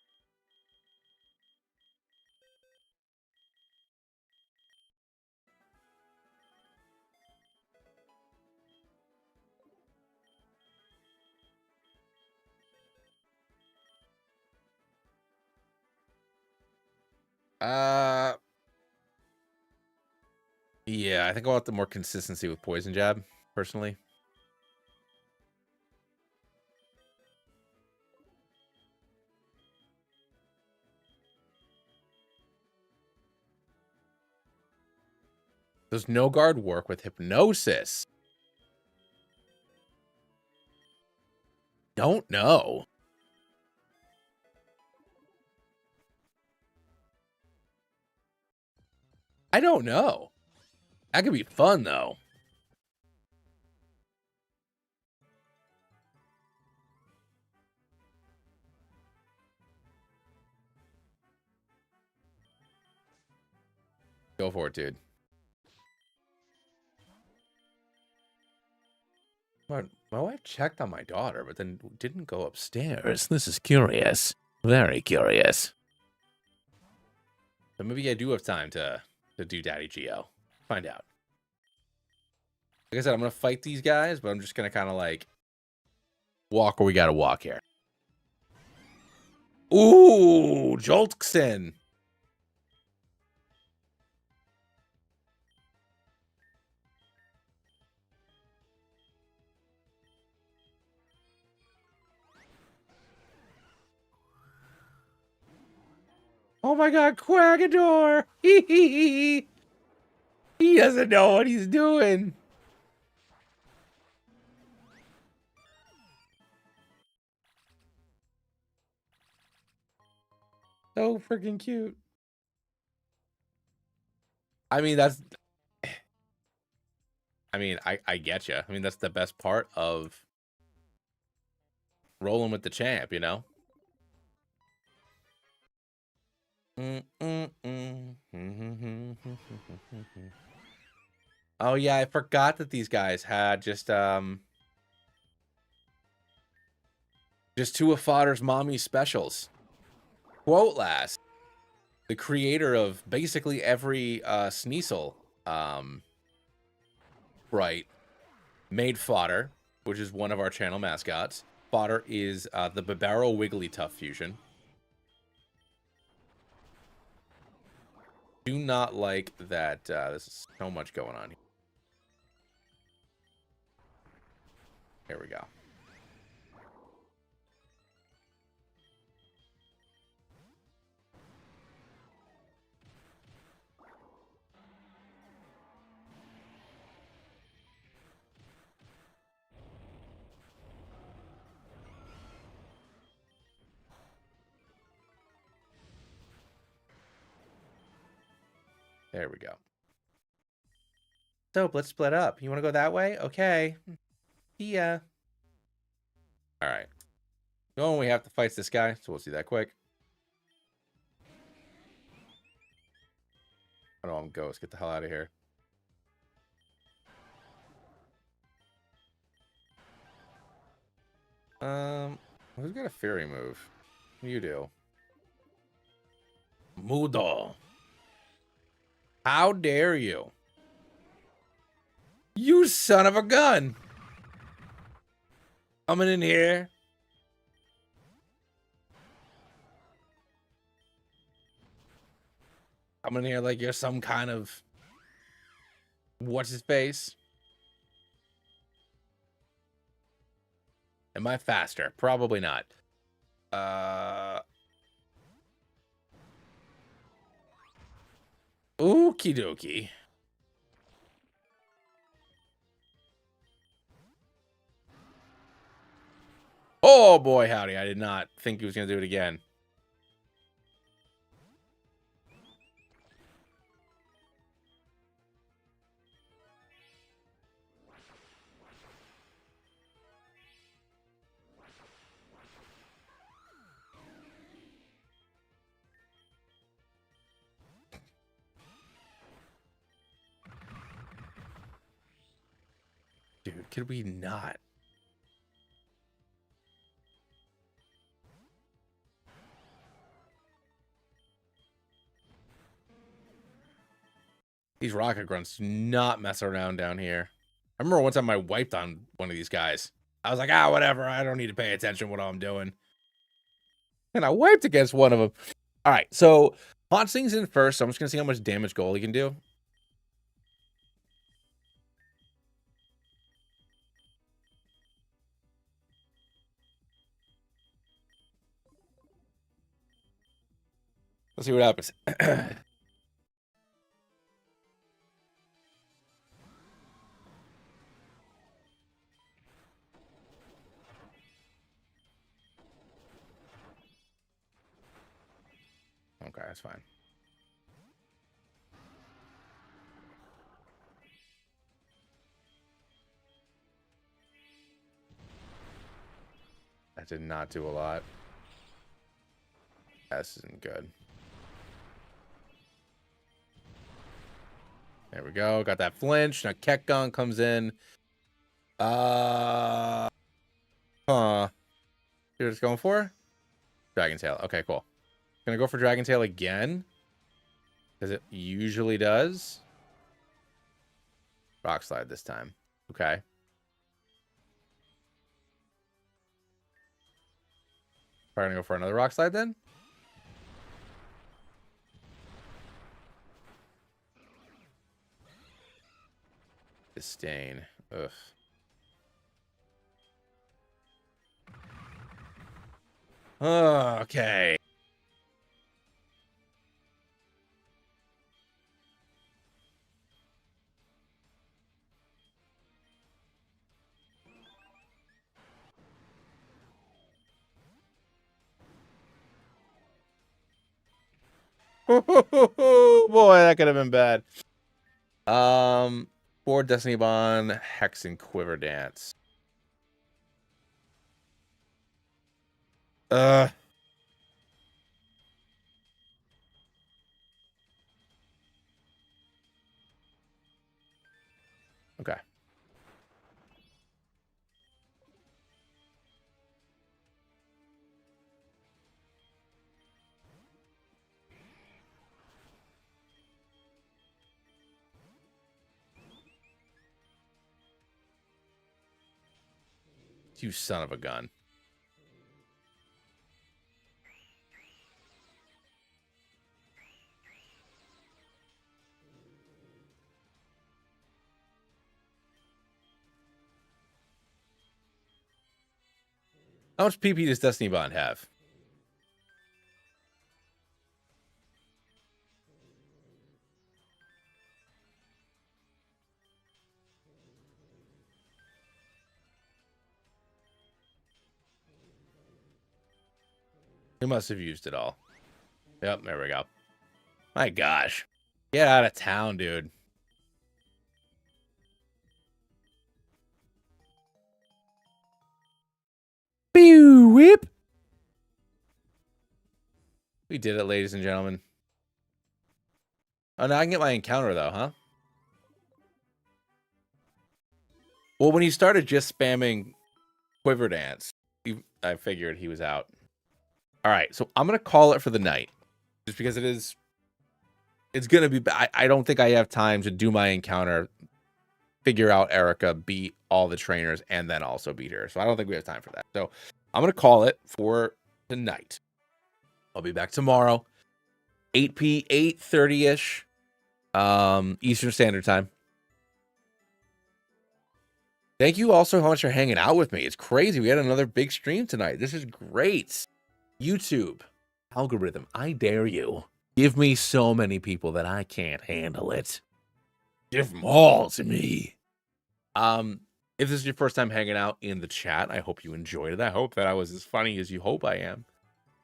Yeah, I think I want the more consistency with Poison Jab, personally. Does no guard work with Hypnosis? Don't know. I don't know. That could be fun, though. Go for it, dude. My wife checked on my daughter, but then didn't go upstairs. This is curious. Very curious. But maybe I do have time to do Daddy Geo. Find out. Like I said, I'm going to fight these guys, but I'm just going to kind of like walk where we got to walk here. Ooh, Joltson. Oh my god, Quagador! He doesn't know what he's doing. So freaking cute. I mean, that's... I mean, I get you. I mean, that's the best part of rolling with the champ, you know? Oh yeah, I forgot that these guys had just two of Fodder's mommy specials. Quote last, the creator of basically every Sneasel right, made Fodder, which is one of our channel mascots. Fodder is the Babaro Wigglytuff fusion. Do not like that. There's so much going on here. Here we go. There we go. So let's split up. You want to go that way? Okay. Yeah. All right. No, we have to fight this guy, so we'll see that quick. I don't want ghost. Get the hell out of here. Who's got a fairy move? You do. Mudo. How dare you? You son of a gun! Coming in here. Coming in here like you're some kind of... What's his face? Am I faster? Probably not. Okie dokie. Oh boy, howdy. I did not think he was going to do it again. Dude, could we not? These rocket grunts do not mess around down here. I remember one time I wiped on one of these guys. I was like, whatever. I don't need to pay attention to what I'm doing. And I wiped against one of them. All right, so Haunting's in first, so I'm just going to see how much damage Goalie can do. Let's see what happens. Okay, that's fine. That did not do a lot. This isn't good. There we go. Got that flinch. Now Kekgon comes in. See what it's going for? Dragon Tail. Okay, cool. Gonna go for Dragon Tail again. Because it usually does. Rock Slide this time. Okay. Probably gonna go for another Rock Slide then. Disdain. Ugh. Okay. Boy, that could have been bad. For Destiny Bond, Hex and Quiver Dance. Okay. You son of a gun. How much PP does Destiny Bond have? He must have used it all. Yep, there we go. My gosh. Get out of town, dude. Pew whip. We did it, ladies and gentlemen. Oh, now I can get my encounter, though, huh? Well, when he started just spamming Quiver Dance, I figured he was out. All right, so I'm going to call it for the night. Just because it's going to be... I don't think I have time to do my encounter, figure out Erica, beat all the trainers, and then also beat her. So I don't think we have time for that. So I'm going to call it for tonight. I'll be back tomorrow, 8:30-ish, Eastern Standard Time. Thank you all so much for hanging out with me. It's crazy. We had another big stream tonight. This is great. YouTube algorithm, I dare you. Give me so many people that I can't handle it. Give them all to me. If this is your first time hanging out in the chat, I hope you enjoyed it. I hope that I was as funny as you hope I am.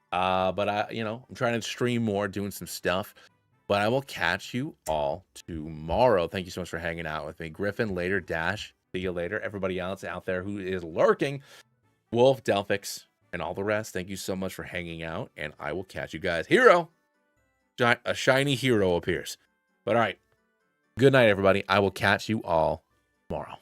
But I'm trying to stream more, doing some stuff. But I will catch you all tomorrow. Thank you so much for hanging out with me. Griffin, later, Dash. See you later. Everybody else out there who is lurking, Wolf, Delphix, and all the rest, thank you so much for hanging out, and I will catch you guys. Hero! A shiny hero appears. But all right. Good night, everybody. I will catch you all tomorrow.